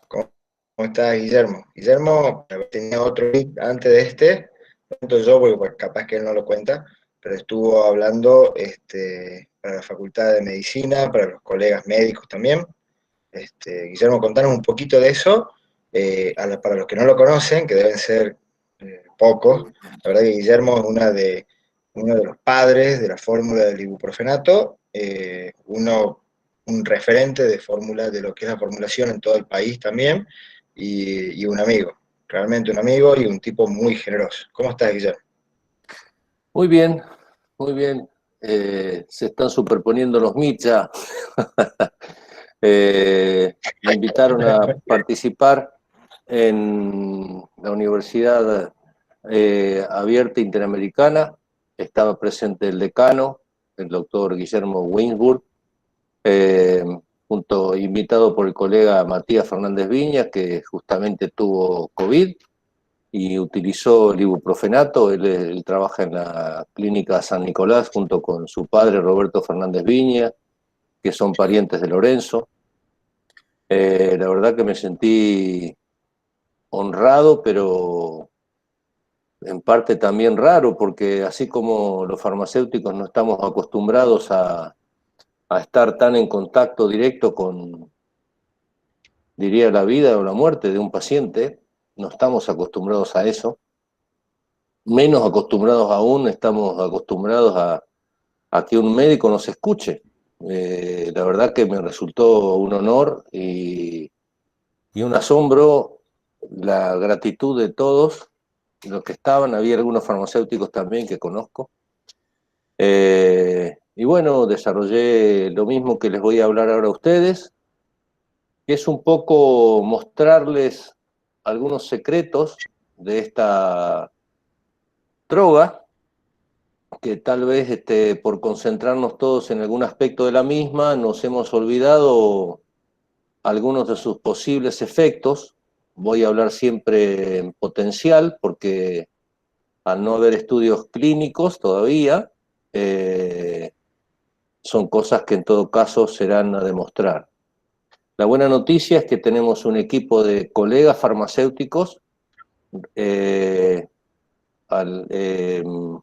¿Cómo estás, Guillermo? Guillermo tenía otro link antes de este, lo cuento yo porque pues, capaz que él no lo cuenta, pero estuvo hablando para la Facultad de Medicina, para los colegas médicos también. Guillermo, contanos un poquito de eso, para los que no lo conocen, que deben ser pocos. La verdad que Guillermo es uno de los padres de la fórmula del ibuprofenato, un referente de fórmula, de lo que es la formulación en todo el país también, y un amigo, realmente un amigo y un tipo muy generoso. ¿Cómo estás, Guillermo? Muy bien, muy bien. Se están superponiendo los MIT ya. Me invitaron a participar en la Universidad Abierta Interamericana. Estaba presente el decano, el doctor Guillermo Winsburg, invitado por el colega Matías Fernández Viñas, que justamente tuvo COVID y utilizó el ibuprofenato. Él trabaja en la clínica San Nicolás junto con su padre Roberto Fernández Viña, que son parientes de Lorenzo. La verdad que me sentí honrado, pero en parte también raro, porque así como los farmacéuticos no estamos acostumbrados a estar tan en contacto directo con, diría, la vida o la muerte de un paciente, no estamos acostumbrados a eso. Menos acostumbrados aún estamos acostumbrados a que un médico nos escuche. La verdad que me resultó un honor y un asombro la gratitud de todos los que estaban. Había algunos farmacéuticos también que conozco. Y bueno, desarrollé lo mismo que les voy a hablar ahora a ustedes, que es un poco mostrarles algunos secretos de esta droga, que tal vez por concentrarnos todos en algún aspecto de la misma, nos hemos olvidado algunos de sus posibles efectos. Voy a hablar siempre en potencial, porque al no haber estudios clínicos todavía, son cosas que en todo caso serán a demostrar. La buena noticia es que tenemos un equipo de colegas farmacéuticos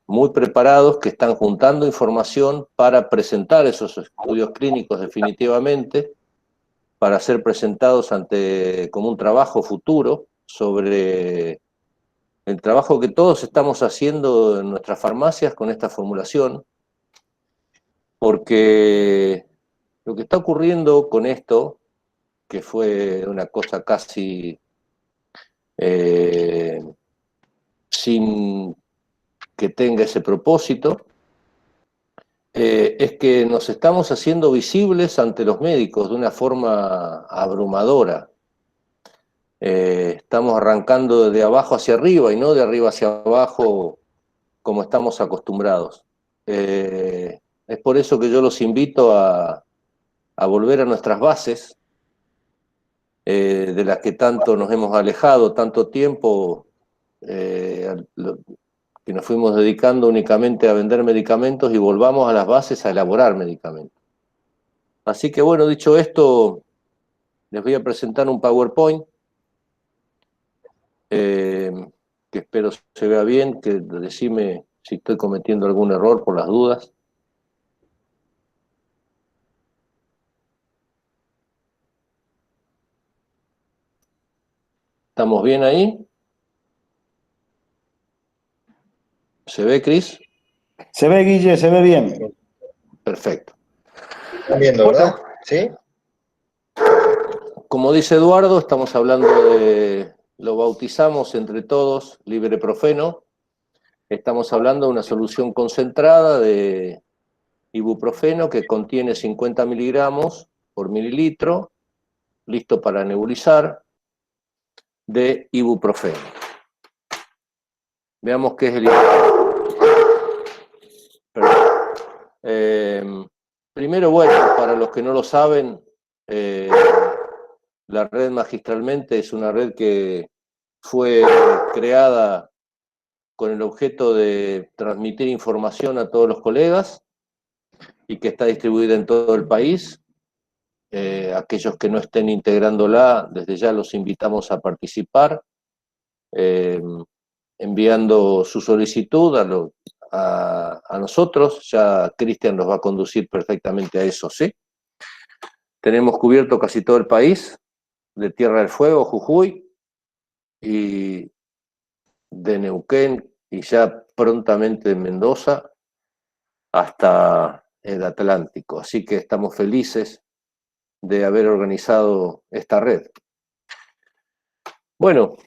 muy preparados, que están juntando información para presentar esos estudios clínicos definitivamente, para ser presentados como un trabajo futuro sobre el trabajo que todos estamos haciendo en nuestras farmacias con esta formulación, porque lo que está ocurriendo con esto, que fue una cosa casi sin que tenga ese propósito, es que nos estamos haciendo visibles ante los médicos de una forma abrumadora. Estamos arrancando de abajo hacia arriba y no de arriba hacia abajo como estamos acostumbrados. Es por eso que yo los invito a volver a nuestras bases, de las que tanto nos hemos alejado, tanto tiempo, que nos fuimos dedicando únicamente a vender medicamentos, y volvamos a las bases a elaborar medicamentos. Así que bueno, dicho esto, les voy a presentar un PowerPoint, que espero se vea bien, que decime si estoy cometiendo algún error por las dudas. ¿Estamos bien ahí? ¿Se ve, Cris? Se ve, Guille, se ve bien. Perfecto. ¿Están viendo, verdad? ¿Sí? Como dice Eduardo, estamos hablando lo bautizamos entre todos Libreprofeno. Estamos hablando de una solución concentrada de ibuprofeno que contiene 50 miligramos por mililitro, listo para nebulizar, de ibuprofeno. Veamos qué es el ibuprofeno. Primero, bueno, para los que no lo saben, la red Magistralmente es una red que fue creada con el objeto de transmitir información a todos los colegas y que está distribuida en todo el país. Aquellos que no estén integrándola, desde ya los invitamos a participar, enviando su solicitud a nosotros. Ya Cristian nos va a conducir perfectamente a eso, ¿sí? Tenemos cubierto casi todo el país, de Tierra del Fuego, Jujuy, y de Neuquén, y ya prontamente de Mendoza, hasta el Atlántico. Así que estamos felices de haber organizado esta red. Bueno,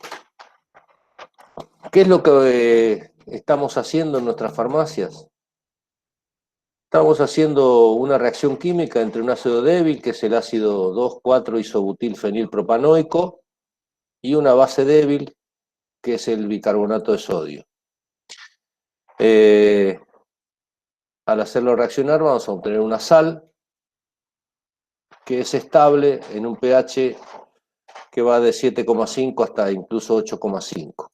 ¿qué es lo que estamos haciendo en nuestras farmacias? Estamos haciendo una reacción química entre un ácido débil, que es el ácido 2,4-isobutilfenilpropanoico, y una base débil, que es el bicarbonato de sodio. Al hacerlo reaccionar vamos a obtener una sal que es estable en un pH que va de 7,5 hasta incluso 8,5.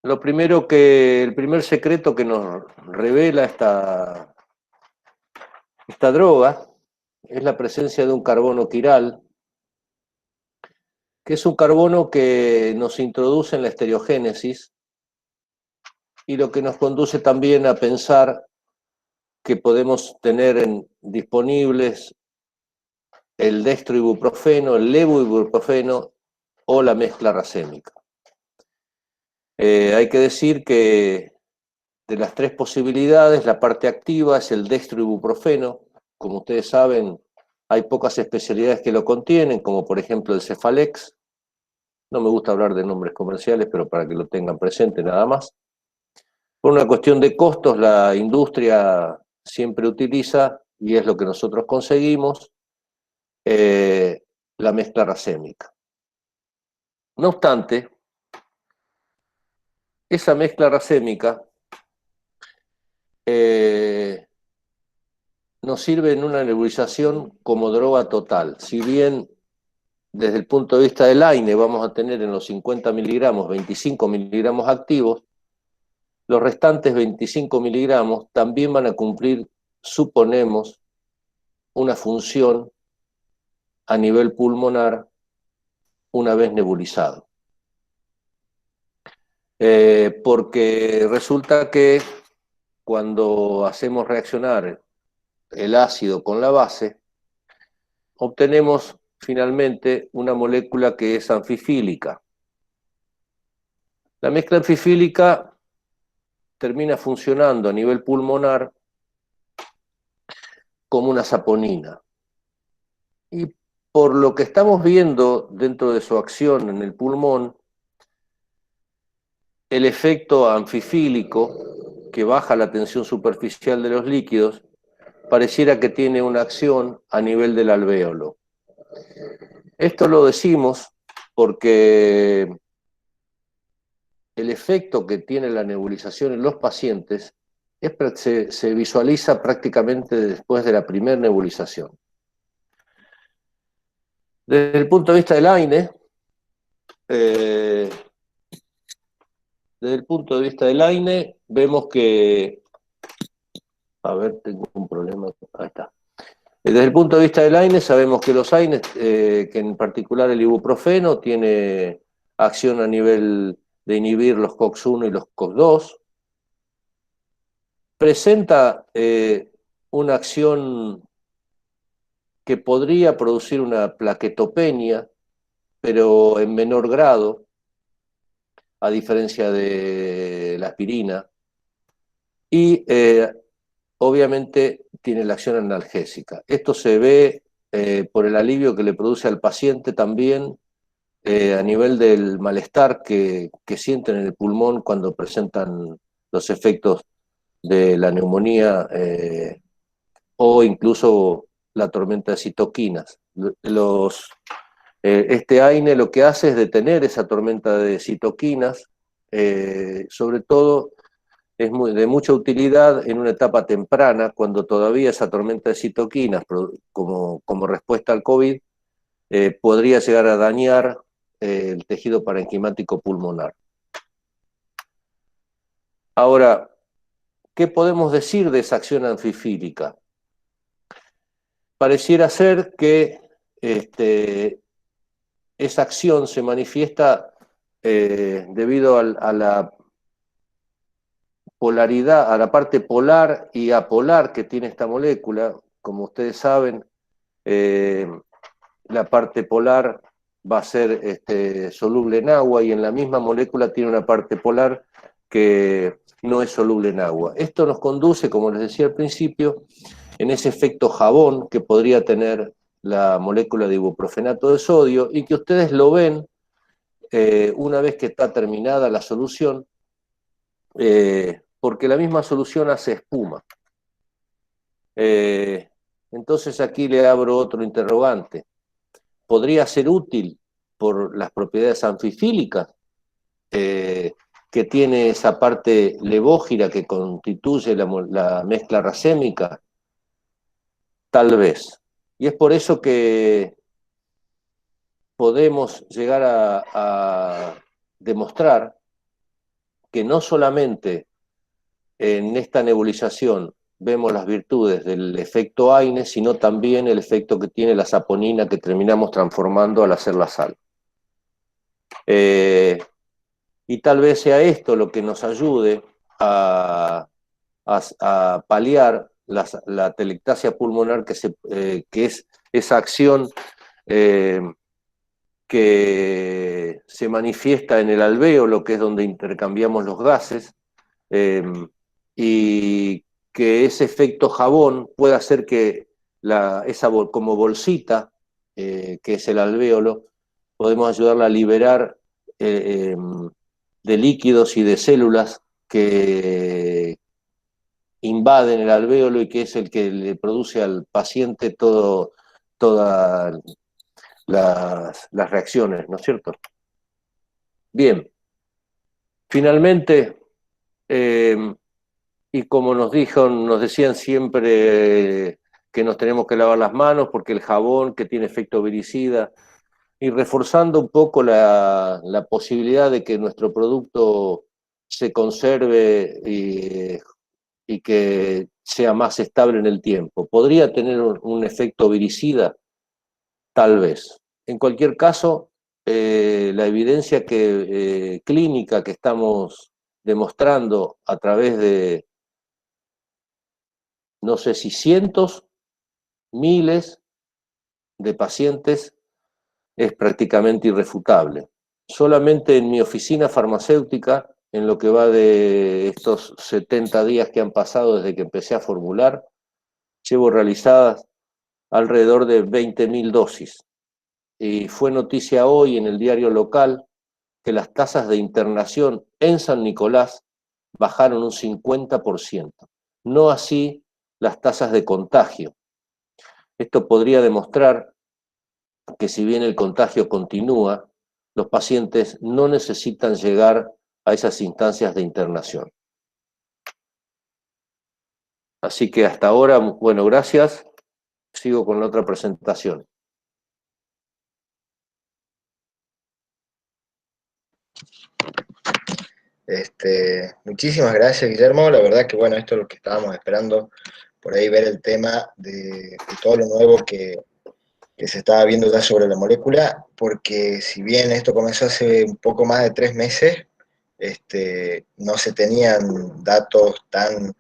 El primer secreto que nos revela esta droga es la presencia de un carbono quiral, que es un carbono que nos introduce en la estereogénesis, y lo que nos conduce también a pensar que podemos tener disponibles el dextroibuprofeno, el levoibuprofeno o la mezcla racémica. Hay que decir que de las tres posibilidades, la parte activa es el dextroibuprofeno. Como ustedes saben, hay pocas especialidades que lo contienen, como por ejemplo el Cefalex. No me gusta hablar de nombres comerciales, pero para que lo tengan presente nada más. Por una cuestión de costos, la industria siempre utiliza, y es lo que nosotros conseguimos, la mezcla racémica. No obstante, esa mezcla racémica nos sirve en una nebulización como droga total. Si bien desde el punto de vista del AINE vamos a tener en los 50 miligramos 25 miligramos activos, los restantes 25 miligramos también van a cumplir, suponemos, una función a nivel pulmonar una vez nebulizado. Porque resulta que cuando hacemos reaccionar el ácido con la base, obtenemos finalmente una molécula que es anfifílica. La mezcla anfifílica termina funcionando a nivel pulmonar como una saponina. Y por lo que estamos viendo dentro de su acción en el pulmón, el efecto anfifílico, que baja la tensión superficial de los líquidos, pareciera que tiene una acción a nivel del alvéolo. Esto lo decimos porque el efecto que tiene la nebulización en los pacientes se visualiza prácticamente después de la primera nebulización. Desde el punto de vista del AINE, vemos que... A ver, tengo un problema. Ahí está. Desde el punto de vista del AINE, sabemos que los AINES, que en particular el ibuprofeno, tiene acción a nivel de inhibir los COX-1 y los COX-2. Presenta una acción que podría producir una plaquetopenia, pero en menor grado, a diferencia de la aspirina. Y obviamente tiene la acción analgésica. Esto se ve por el alivio que le produce al paciente también a nivel del malestar que sienten en el pulmón cuando presentan los efectos de la neumonía o incluso la tormenta de citoquinas. Este AINE lo que hace es detener esa tormenta de citoquinas, sobre todo es de mucha utilidad en una etapa temprana, cuando todavía esa tormenta de citoquinas, como respuesta al COVID, podría llegar a dañar el tejido parenquimático pulmonar. Ahora, ¿qué podemos decir de esa acción anfifílica? Pareciera ser que esa acción se manifiesta debido a la polaridad, a la parte polar y apolar que tiene esta molécula. Como ustedes saben, la parte polar va a ser soluble en agua, y en la misma molécula tiene una parte polar que no es soluble en agua. Esto nos conduce, como les decía al principio, en ese efecto jabón que podría tener la molécula de ibuprofenato de sodio, y que ustedes lo ven una vez que está terminada la solución, porque la misma solución hace espuma. Entonces aquí le abro otro interrogante. ¿Podría ser útil por las propiedades anfifílicas que tiene esa parte levógira que constituye la mezcla racémica? Tal vez. Y es por eso que podemos llegar a demostrar que no solamente en esta nebulización vemos las virtudes del efecto AINE, sino también el efecto que tiene la saponina que terminamos transformando al hacer la sal. Y tal vez sea esto lo que nos ayude a paliar la atelectasia pulmonar, que es esa acción que se manifiesta en el alvéolo, que es donde intercambiamos los gases, y que ese efecto jabón puede hacer que como bolsita, que es el alvéolo, podemos ayudarla a liberar de líquidos y de células que invaden el alvéolo, y que es el que le produce al paciente todas las reacciones, ¿no es cierto? Bien, finalmente, y como nos decían siempre que nos tenemos que lavar las manos porque el jabón que tiene efecto viricida, y reforzando un poco la posibilidad de que nuestro producto se conserve y que sea más estable en el tiempo. ¿Podría tener un efecto viricida? Tal vez. En cualquier caso, la evidencia clínica que estamos demostrando a través de, no sé si cientos, miles de pacientes, es prácticamente irrefutable. Solamente en mi oficina farmacéutica, en lo que va de estos 70 días que han pasado desde que empecé a formular, llevo realizadas alrededor de 20.000 dosis. Y fue noticia hoy en el diario local que las tasas de internación en San Nicolás bajaron un 50%, no así las tasas de contagio. Esto podría demostrar que si bien el contagio continúa, los pacientes no necesitan llegar a esas instancias de internación. Así que hasta ahora, bueno, gracias. Sigo con la otra presentación. Muchísimas gracias, Guillermo. La verdad que, bueno, esto es lo que estábamos esperando, por ahí ver el tema de todo lo nuevo que se estaba viendo ya sobre la molécula, porque si bien esto comenzó hace un poco más de 3 meses, no se tenían datos tan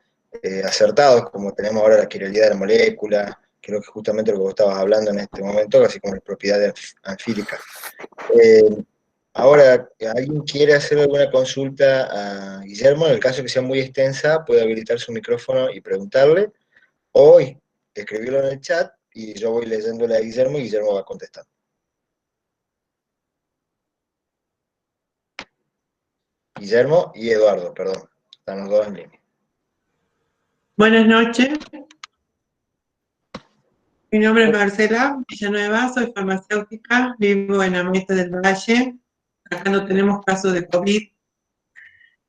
acertados como tenemos ahora la quiralidad de la molécula, creo que justamente lo que vos estabas hablando en este momento, así como las propiedades anfíricas. Ahora, ¿alguien quiere hacer alguna consulta a Guillermo? En el caso que sea muy extensa, puede habilitar su micrófono y preguntarle, o escribirlo en el chat, y yo voy leyéndole a Guillermo y Guillermo va contestando. Guillermo y Eduardo, perdón, están los dos en línea. Buenas noches. Mi nombre es Marcela Villanueva, soy farmacéutica, vivo en América del Valle. Acá no tenemos casos de COVID,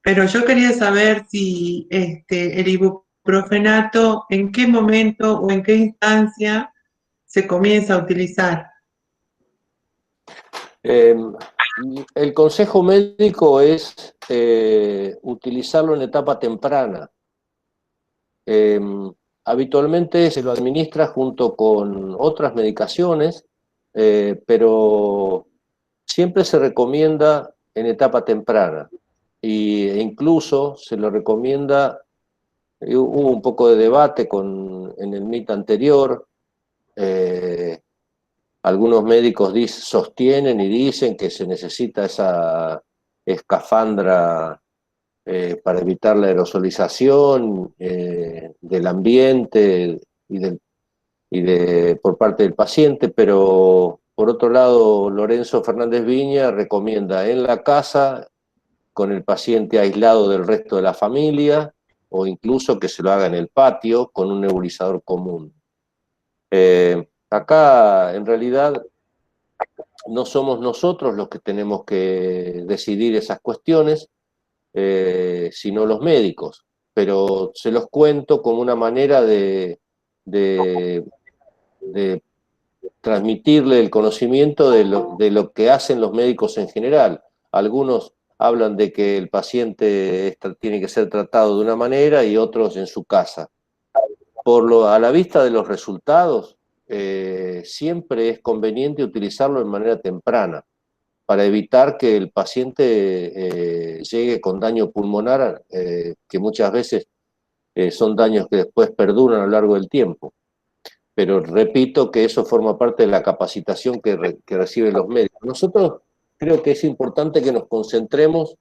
pero yo quería saber si el ibuprofenato, en qué momento o en qué instancia se comienza a utilizar. El consejo médico es utilizarlo en etapa temprana. Habitualmente se lo administra junto con otras medicaciones, pero siempre se recomienda en etapa temprana. E incluso se lo recomienda, hubo un poco de debate en el MIT anterior, algunos médicos sostienen y dicen que se necesita esa escafandra para evitar la aerosolización del ambiente por parte del paciente, pero por otro lado, Lorenzo Fernández Viña recomienda en la casa, con el paciente aislado del resto de la familia, o incluso que se lo haga en el patio con un nebulizador común. Acá, en realidad, no somos nosotros los que tenemos que decidir esas cuestiones, sino los médicos. Pero se los cuento como una manera de transmitirle el conocimiento de lo que hacen los médicos en general. Algunos hablan de que el paciente tiene que ser tratado de una manera y otros en su casa. A la vista de los resultados, siempre es conveniente utilizarlo de manera temprana para evitar que el paciente llegue con daño pulmonar, que muchas veces son daños que después perduran a lo largo del tiempo. Pero repito que eso forma parte de la capacitación que reciben los médicos. Nosotros creo que es importante que nos concentremos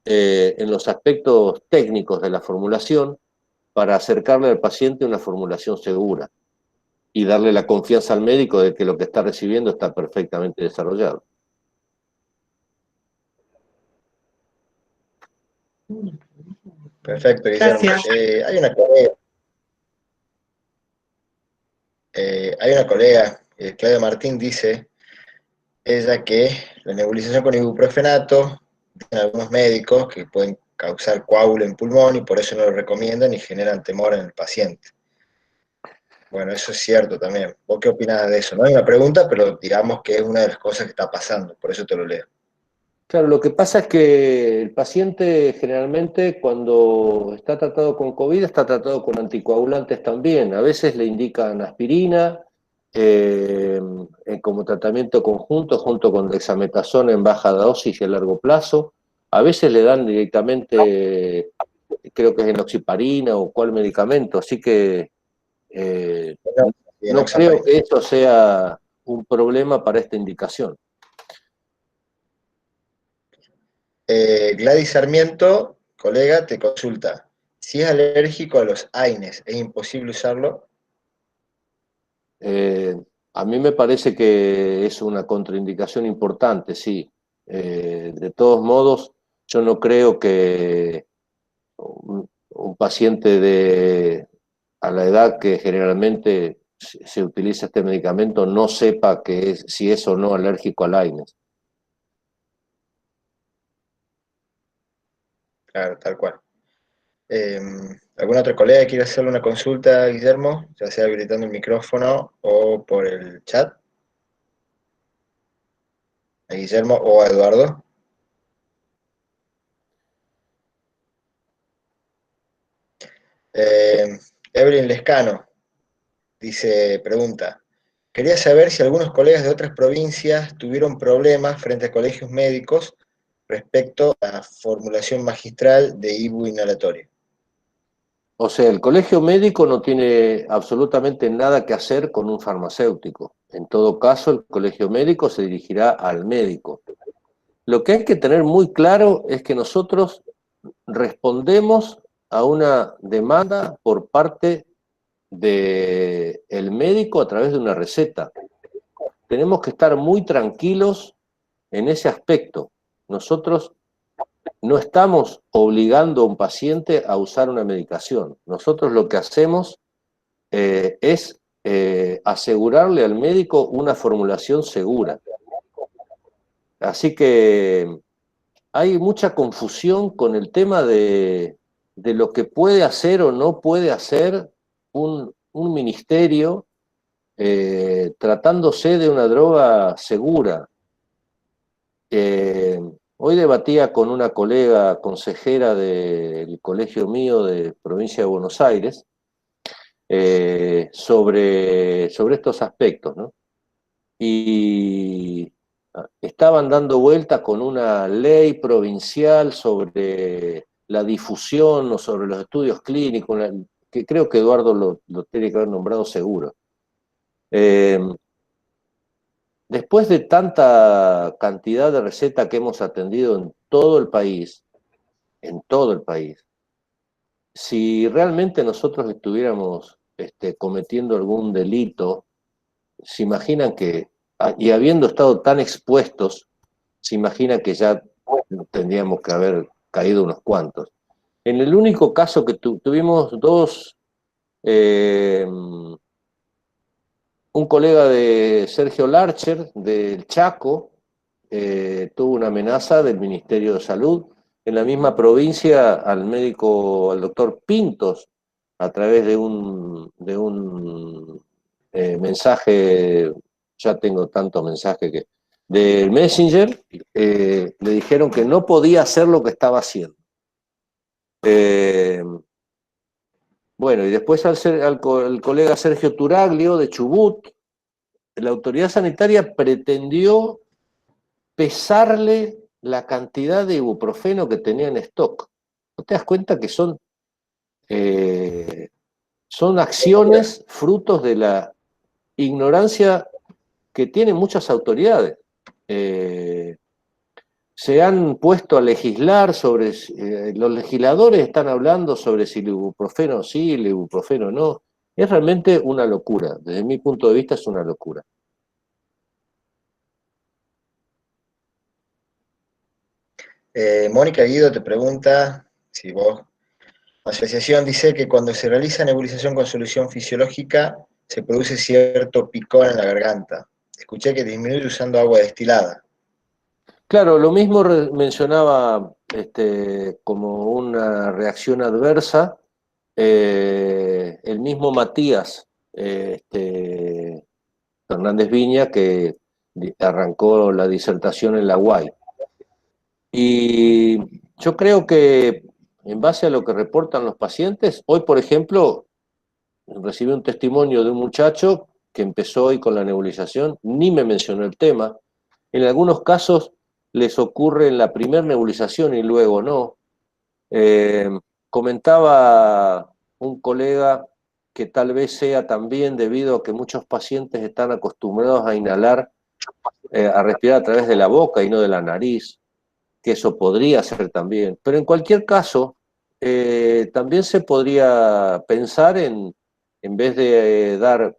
en los aspectos técnicos de la formulación para acercarle al paciente una formulación segura y darle la confianza al médico de que lo que está recibiendo está perfectamente desarrollado. Perfecto, Guillermo. Hay una colega, Claudia Martín, dice ella que la nebulización con ibuprofenato, tiene algunos médicos que pueden causar coágulo en pulmón y por eso no lo recomiendan y generan temor en el paciente. Bueno, eso es cierto también. ¿Vos qué opinás de eso? No hay una pregunta, pero digamos que es una de las cosas que está pasando, por eso te lo leo. Claro, lo que pasa es que el paciente generalmente cuando está tratado con COVID está tratado con anticoagulantes también. A veces le indican aspirina como tratamiento conjunto junto con dexametasona en baja dosis y a largo plazo. A veces le dan directamente, creo que es enoxaparina o cuál medicamento, así que no creo que eso sea un problema para esta indicación. Gladys Sarmiento, colega, te consulta. Si es alérgico a los AINES, ¿es imposible usarlo? A mí me parece que es una contraindicación importante, sí. De todos modos, yo no creo que un paciente a la edad que generalmente se utiliza este medicamento no sepa si es o no alérgico al AINES. Claro, tal cual. ¿Algún otro colega quiere hacerle una consulta, Guillermo? Ya sea habilitando el micrófono o por el chat. A Guillermo o a Eduardo. Evelyn Lescano pregunta, quería saber si algunos colegas de otras provincias tuvieron problemas frente a colegios médicos respecto a la formulación magistral de ibu inhalatorio. O sea, el colegio médico no tiene absolutamente nada que hacer con un farmacéutico. En todo caso, el colegio médico se dirigirá al médico. Lo que hay que tener muy claro es que nosotros respondemos a una demanda por parte del médico a través de una receta. Tenemos que estar muy tranquilos en ese aspecto. Nosotros no estamos obligando a un paciente a usar una medicación. Nosotros lo que hacemos es asegurarle al médico una formulación segura. Así que hay mucha confusión con el tema de lo que puede hacer o no puede hacer un ministerio tratándose de una droga segura. Hoy debatía con una colega consejera del colegio mío de provincia de Buenos Aires sobre estos aspectos, ¿no? Y estaban dando vuelta con una ley provincial sobre la difusión o sobre los estudios clínicos, que creo que Eduardo lo tiene que haber nombrado seguro. Después de tanta cantidad de recetas que hemos atendido en todo el país, si realmente nosotros estuviéramos cometiendo algún delito, se imaginan que, y habiendo estado tan expuestos, se imagina que ya tendríamos que haber caído unos cuantos. En el único caso que tuvimos dos, un colega de Sergio Larcher, del Chaco, tuvo una amenaza del Ministerio de Salud. En la misma provincia, al médico, al doctor Pintos, a través de un mensaje, ya tengo tantos mensajes que, del Messenger, le dijeron que no podía hacer lo que estaba haciendo. Bueno, y después al colega Sergio Turaglio de Chubut, la autoridad sanitaria pretendió pesarle la cantidad de ibuprofeno que tenía en stock. ¿No te das cuenta que son acciones frutos de la ignorancia que tienen muchas autoridades? Se han puesto a legislar sobre, los legisladores están hablando sobre si el ibuprofeno sí, el ibuprofeno no. Es realmente una locura, desde mi punto de vista es una locura. Mónica Guido te pregunta si vos... La asociación dice que cuando se realiza nebulización con solución fisiológica se produce cierto picor en la garganta. Escuché que disminuye usando agua destilada. Claro, lo mismo mencionaba como una reacción adversa el mismo Matías Fernández Viña, que arrancó la disertación en la UAI. Y yo creo que en base a lo que reportan los pacientes, hoy por ejemplo recibí un testimonio de un muchacho que empezó hoy con la nebulización, ni me mencionó el tema. En algunos casos les ocurre en la primera nebulización y luego no. Eh, Comentaba un colega que tal vez sea también debido a que muchos pacientes están acostumbrados a inhalar, a respirar a través de la boca y no de la nariz, que eso podría ser también. Pero en cualquier caso, también se podría pensar en vez de dar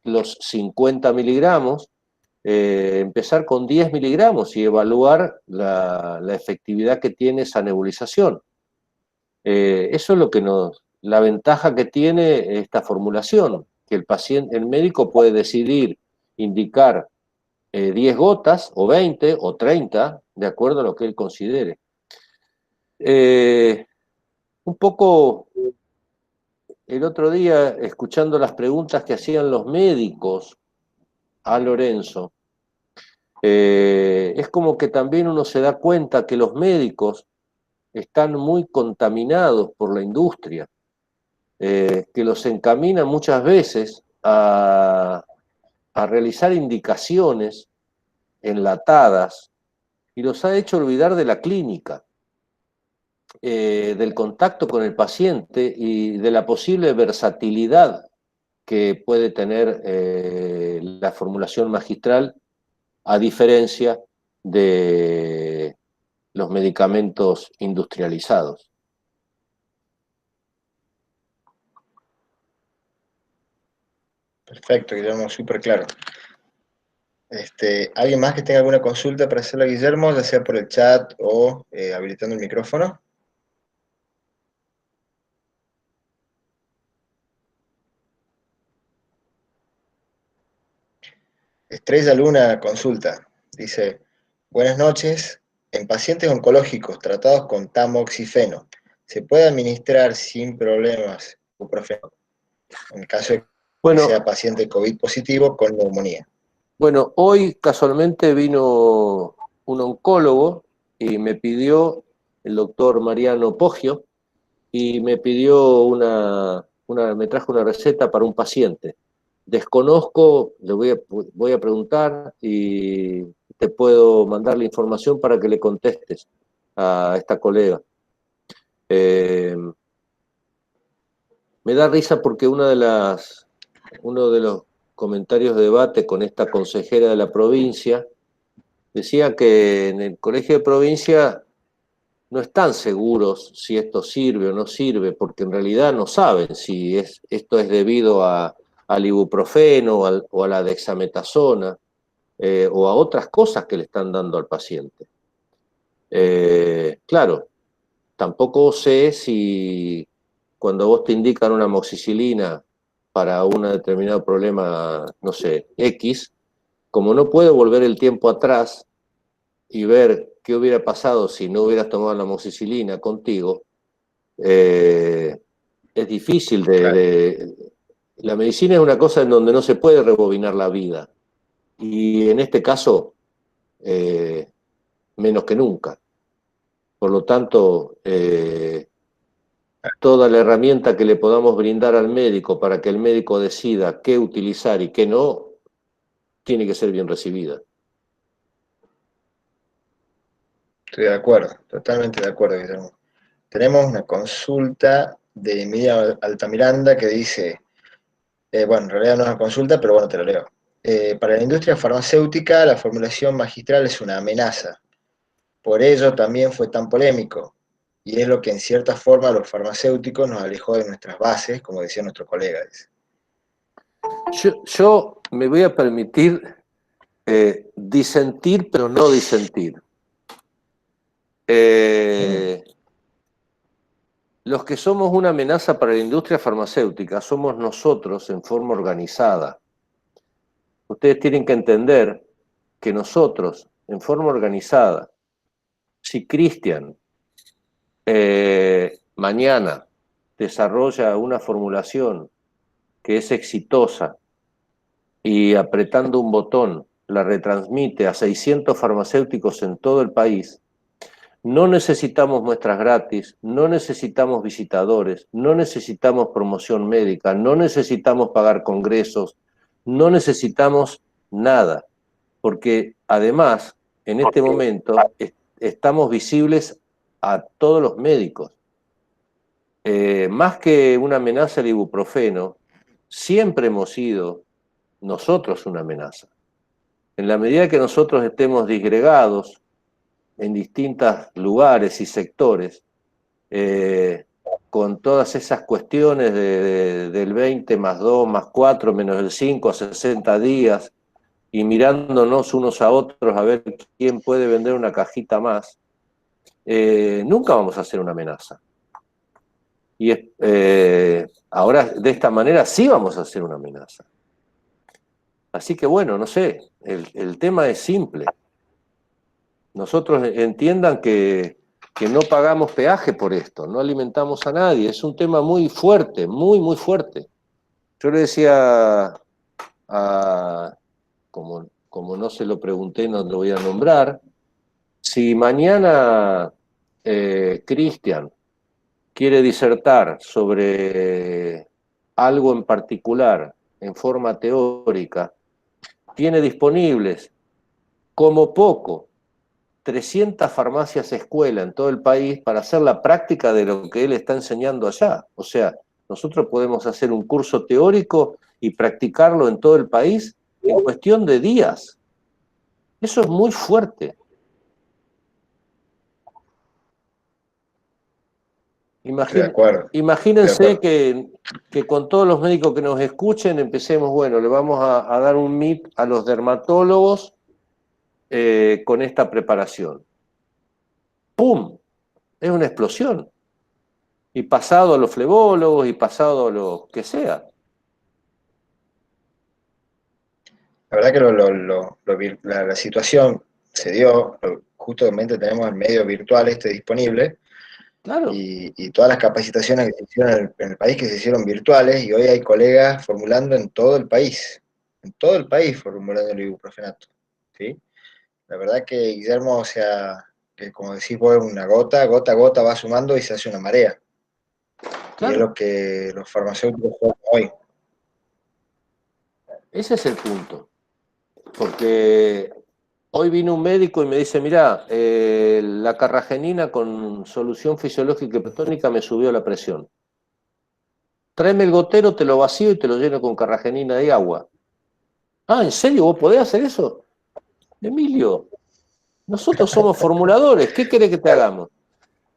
los 50 miligramos, empezar con 10 miligramos y evaluar la efectividad que tiene esa nebulización. Eso es lo que la ventaja que tiene esta formulación, que el médico puede decidir indicar 10 gotas, o 20, o 30, de acuerdo a lo que él considere. Un poco el otro día, escuchando las preguntas que hacían los médicos a Lorenzo, es como que también uno se da cuenta que los médicos están muy contaminados por la industria, que los encamina muchas veces a realizar indicaciones enlatadas y los ha hecho olvidar de la clínica, del contacto con el paciente y de la posible versatilidad que puede tener la formulación magistral, a diferencia de los medicamentos industrializados. Perfecto, Guillermo, súper claro. ¿Alguien más que tenga alguna consulta para hacerle a Guillermo, ya sea por el chat o habilitando el micrófono? Estrella Luna consulta, dice, buenas noches, en pacientes oncológicos tratados con tamoxifeno, ¿se puede administrar sin problemas ibuprofeno en caso de que Bueno, sea paciente COVID positivo con neumonía? Bueno, hoy casualmente vino un oncólogo y me pidió, el doctor Mariano Poggio, y me pidió me trajo una receta para un paciente. Desconozco, le voy a preguntar y te puedo mandar la información para que le contestes a esta colega. Me da risa porque uno de los comentarios de debate con esta consejera de la provincia decía que en el colegio de provincia no están seguros si esto sirve o no sirve, porque en realidad no saben si esto es debido al ibuprofeno o a la dexametasona o a otras cosas que le están dando al paciente. Claro, tampoco sé si cuando vos te indican una amoxicilina para un determinado problema, no sé, X, como no puedo volver el tiempo atrás y ver qué hubiera pasado si no hubieras tomado la amoxicilina contigo, es difícil Claro. La medicina es una cosa en donde no se puede rebobinar la vida, y en este caso, menos que nunca. Por lo tanto, toda la herramienta que le podamos brindar al médico para que el médico decida qué utilizar y qué no, tiene que ser bien recibida. Estoy de acuerdo, totalmente de acuerdo, Guillermo. Tenemos una consulta de Emilia Altamiranda que dice, bueno, en realidad no es una consulta, pero bueno, te lo leo. Para la industria farmacéutica, la formulación magistral es una amenaza. Por ello también fue tan polémico. Y es lo que en cierta forma los farmacéuticos nos alejó de nuestras bases, como decía nuestro colega. Yo me voy a permitir disentir, pero no disentir. Los que somos una amenaza para la industria farmacéutica somos nosotros en forma organizada. Ustedes tienen que entender que nosotros, en forma organizada, si Cristian mañana desarrolla una formulación que es exitosa y apretando un botón la retransmite a 600 farmacéuticos en todo el país, No necesitamos muestras gratis, no necesitamos visitadores, no necesitamos promoción médica, no necesitamos pagar congresos, no necesitamos nada, porque además, en este momento, estamos visibles a todos los médicos. Más que una amenaza al ibuprofeno, siempre hemos sido nosotros una amenaza. En la medida que nosotros estemos disgregados en distintos lugares y sectores, con todas esas cuestiones del 20 más 2 más 4 menos el 5 a 60 días, y mirándonos unos a otros a ver quién puede vender una cajita más, nunca vamos a ser una amenaza. Y ahora, de esta manera, sí vamos a ser una amenaza. Así que bueno, no sé, el tema es simple. Nosotros entiendan que no pagamos peaje por esto, no alimentamos a nadie, es un tema muy fuerte, muy, muy fuerte. Yo le decía, como no se lo pregunté, no lo voy a nombrar, si mañana Cristian quiere disertar sobre algo en particular, en forma teórica, tiene disponibles, como poco, 300 farmacias escuela en todo el país para hacer la práctica de lo que él está enseñando allá. O sea, nosotros podemos hacer un curso teórico y practicarlo en todo el país en cuestión de días. Eso es muy fuerte. Imagínense que con todos los médicos que nos escuchen empecemos, bueno, le vamos a dar un MIP a los dermatólogos con esta preparación. ¡Pum! Es una explosión. Y pasado a los flebólogos y pasado a lo que sea. La verdad que la situación se dio, justamente tenemos el medio virtual disponible, Claro. Y todas las capacitaciones que se hicieron en el país que se hicieron virtuales, y hoy hay colegas formulando en todo el país formulando el ibuprofenato, ¿sí? La verdad que Guillermo, o sea, que como decís vos, una gota a gota va sumando y se hace una marea. Claro. Y es lo que los farmacéuticos son hoy. Ese es el punto. Porque hoy vino un médico y me dice, mirá, la carragenina con solución fisiológica hipertónica me subió la presión. Tráeme el gotero, te lo vacío y te lo lleno con carragenina y agua. Ah, ¿en serio? ¿Vos podés hacer eso? Emilio, nosotros somos formuladores, ¿qué querés que te hagamos?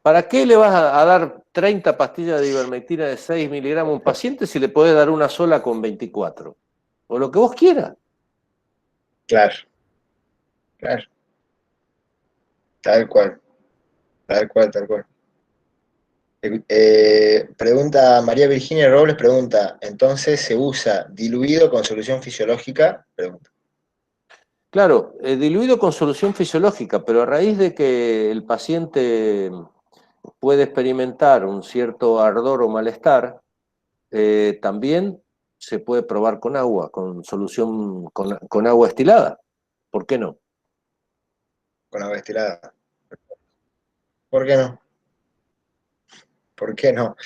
¿Para qué le vas a dar 30 pastillas de ivermectina de 6 miligramos a un paciente si le podés dar una sola con 24? O lo que vos quieras. Claro. Tal cual. Pregunta María Virginia Robles, ¿entonces se usa diluido con solución fisiológica? Pregunta. Claro, diluido con solución fisiológica, pero a raíz de que el paciente puede experimentar un cierto ardor o malestar, también se puede probar con agua, con solución, con agua destilada. ¿Por qué no? Con agua destilada. ¿Por qué no? ¿Por qué no?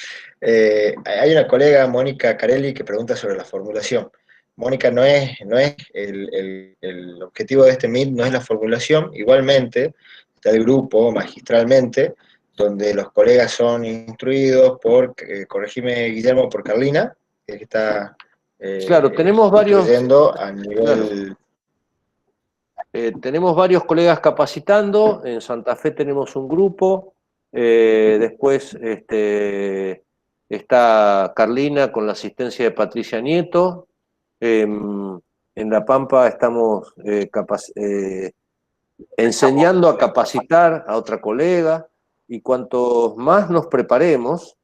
Hay una colega, Mónica Carelli, que pregunta sobre la formulación. Mónica, no es el objetivo de este MIT, no es la formulación. Igualmente, está el grupo magistralmente, donde los colegas son instruidos por, corregime Guillermo, por Carlina, que está claro, tenemos varios a nivel... Claro. Tenemos varios colegas capacitando, en Santa Fe tenemos un grupo, después está Carlina con la asistencia de Patricia Nieto, en La Pampa estamos enseñando a capacitar a otra colega, y cuantos más nos preparemos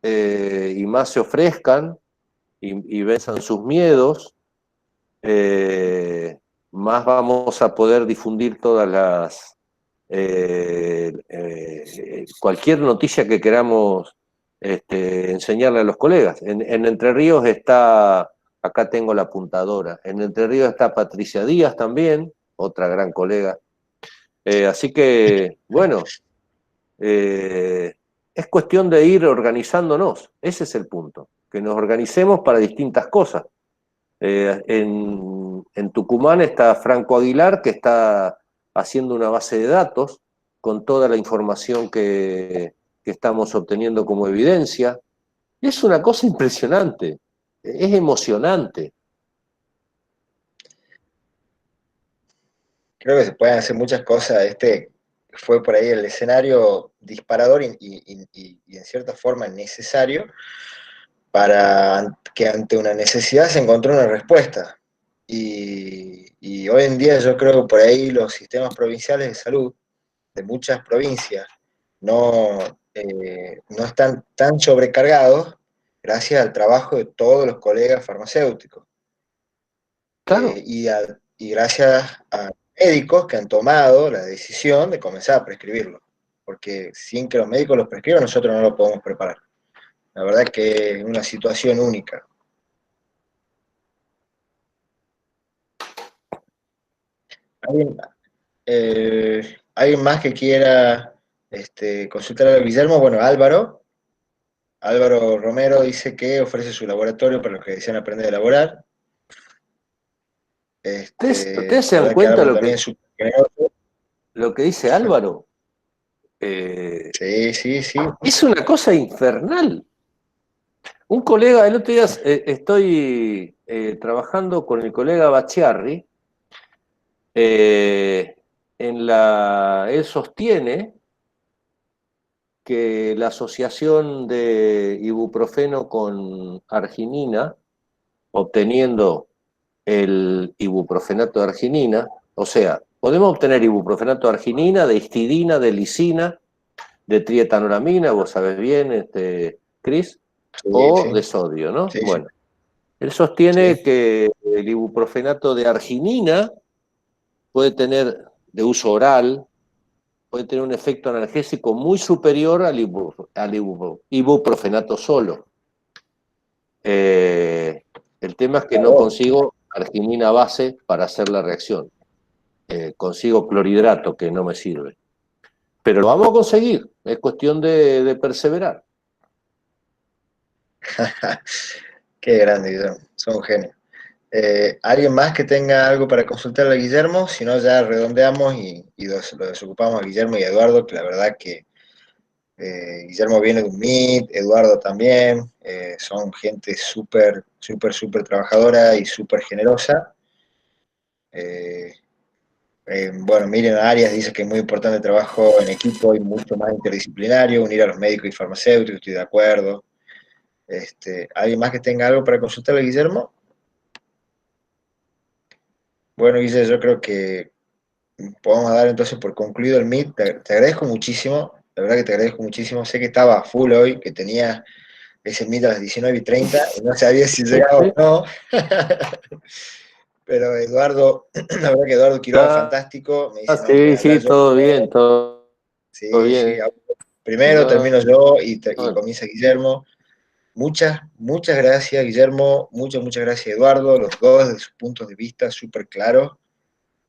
y más se ofrezcan y venzan sus miedos, más vamos a poder difundir todas las cualquier noticia que queramos enseñarle a los colegas. En Entre Ríos está, acá tengo la apuntadora, en Entre Ríos está Patricia Díaz también, otra gran colega. Así que, bueno, Es cuestión de ir organizándonos, ese es el punto, que nos organicemos para distintas cosas. En Tucumán está Franco Aguilar, que está haciendo una base de datos con toda la información que estamos obteniendo como evidencia. Es una cosa impresionante, es emocionante. Creo que se pueden hacer muchas cosas. Fue por ahí el escenario disparador y en cierta forma necesario para que ante una necesidad se encontró una respuesta. Y hoy en día yo creo que por ahí los sistemas provinciales de salud de muchas provincias no están tan sobrecargados gracias al trabajo de todos los colegas farmacéuticos. Claro. Y gracias a médicos que han tomado la decisión de comenzar a prescribirlo. Porque sin que los médicos lo prescriban, nosotros no lo podemos preparar. La verdad que es una situación única. ¿Alguien más que quiera consultar a Guillermo? Bueno, Álvaro Romero dice que ofrece su laboratorio para los que desean aprender a elaborar. ¿Ustedes se La dan verdad que cuenta Álvaro también es súper generoso. lo que dice Álvaro? Sí. Es una cosa infernal. Un colega, el otro día estoy trabajando con el colega Bachiarri, él sostiene que la asociación de ibuprofeno con arginina, obteniendo el ibuprofenato de arginina, o sea, podemos obtener ibuprofenato de arginina, de histidina, de lisina, de trietanolamina, vos sabés bien, Cris, o Sí. de sodio, ¿no? Sí. Bueno, él sostiene Sí. que el ibuprofenato de arginina puede tener, de uso oral, puede tener un efecto analgésico muy superior al ibuprofenato solo. El tema es que no consigo arginina base para hacer la reacción. Consigo clorhidrato, que no me sirve. Pero lo vamos a conseguir, es cuestión de perseverar. Qué grande, Guillermo. Son genios. ¿Alguien más que tenga algo para consultarle a Guillermo? Si no, ya redondeamos y lo desocupamos a Guillermo y a Eduardo, que la verdad que Guillermo viene de un MIT, Eduardo también, son gente súper trabajadora y súper generosa. Bueno, Miriam Arias dice que es muy importante el trabajo en equipo y mucho más interdisciplinario, unir a los médicos y farmacéuticos, estoy de acuerdo. ¿Alguien más que tenga algo para consultarle a Guillermo? Bueno, Guillermo, yo creo que podemos dar entonces por concluido el Meet. Te agradezco muchísimo, la verdad que te agradezco muchísimo. Sé que estaba a full hoy, que tenía ese Meet a las 19:30 y no sabía si llegaba o no. Pero Eduardo, la verdad que Eduardo Quiroga es fantástico. Me dice, no, voy a hablar Sí, yo todo primero. bien, todo Sí. bien. Primero No, termino yo y no. comienza Guillermo. Muchas gracias, Guillermo. Muchas gracias, Eduardo. Los dos, desde sus puntos de vista, súper claros,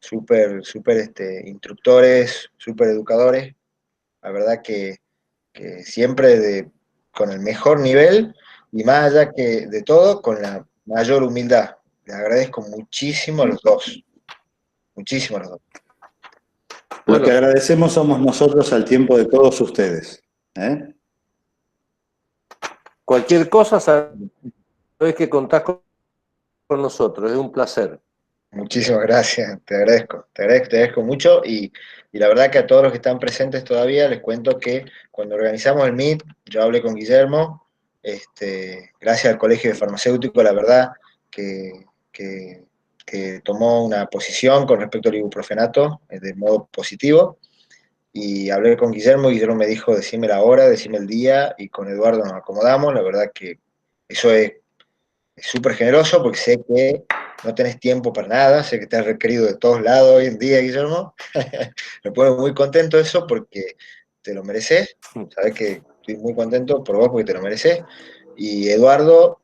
súper instructores, súper educadores. La verdad que siempre con el mejor nivel y más allá que de todo, con la mayor humildad. Les agradezco muchísimo a los dos. Muchísimo a los dos. Lo que Bueno, agradecemos somos nosotros al tiempo de todos ustedes. cualquier cosa, sabes que contás con nosotros, es un placer. Muchísimas gracias, te agradezco mucho y la verdad que a todos los que están presentes todavía les cuento que cuando organizamos el Meet, yo hablé con Guillermo, gracias al Colegio de Farmacéuticos, la verdad que tomó una posición con respecto al ibuprofenato de modo positivo y hablé con Guillermo y Guillermo me dijo decime la hora, decime el día y con Eduardo nos acomodamos, la verdad que eso es súper generoso porque sé que no tenés tiempo para nada, sé que te has requerido de todos lados hoy en día, Guillermo. Me pone muy contento eso porque te lo mereces, sabes que estoy muy contento por vos porque te lo mereces. Y Eduardo,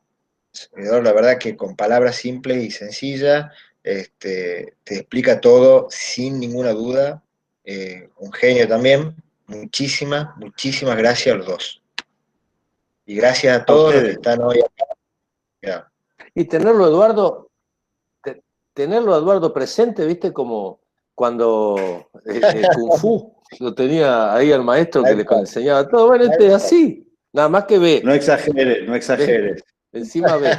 la verdad que con palabras simples y sencillas, te explica todo sin ninguna duda, un genio también, muchísimas, muchísimas gracias a los dos. Y gracias a A todos los que ustedes. están hoy acá. Y tenerlo a Eduardo presente, viste, como cuando Kung Fu lo tenía ahí al maestro que le enseñaba todo. Bueno, este es así, nada más que No ve, exageres, no exageres. encima ve.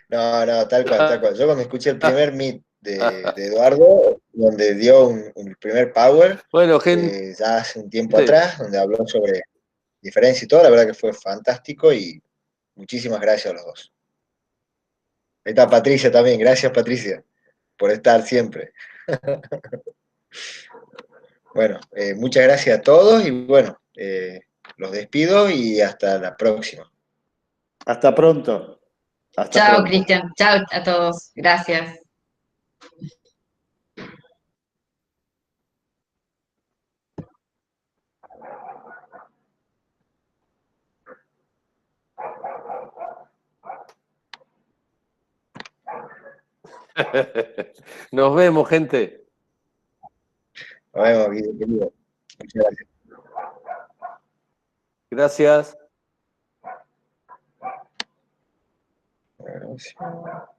No, tal cual, tal cual. Yo cuando escuché el primer meet de Eduardo, donde dio un primer power, Bueno, gente, ya hace un tiempo atrás, donde habló sobre diferencia y todo, la verdad que fue fantástico y muchísimas gracias a los dos. Ahí está Patricia también, gracias Patricia por estar siempre. Bueno, muchas gracias a todos y bueno, los despido y hasta la próxima. Hasta pronto. Hasta Chao, pronto. Cristian. Chao a todos. Gracias. nos vemos, gente. Nos vemos, Guido, querido. Muchas Gracias. gracias.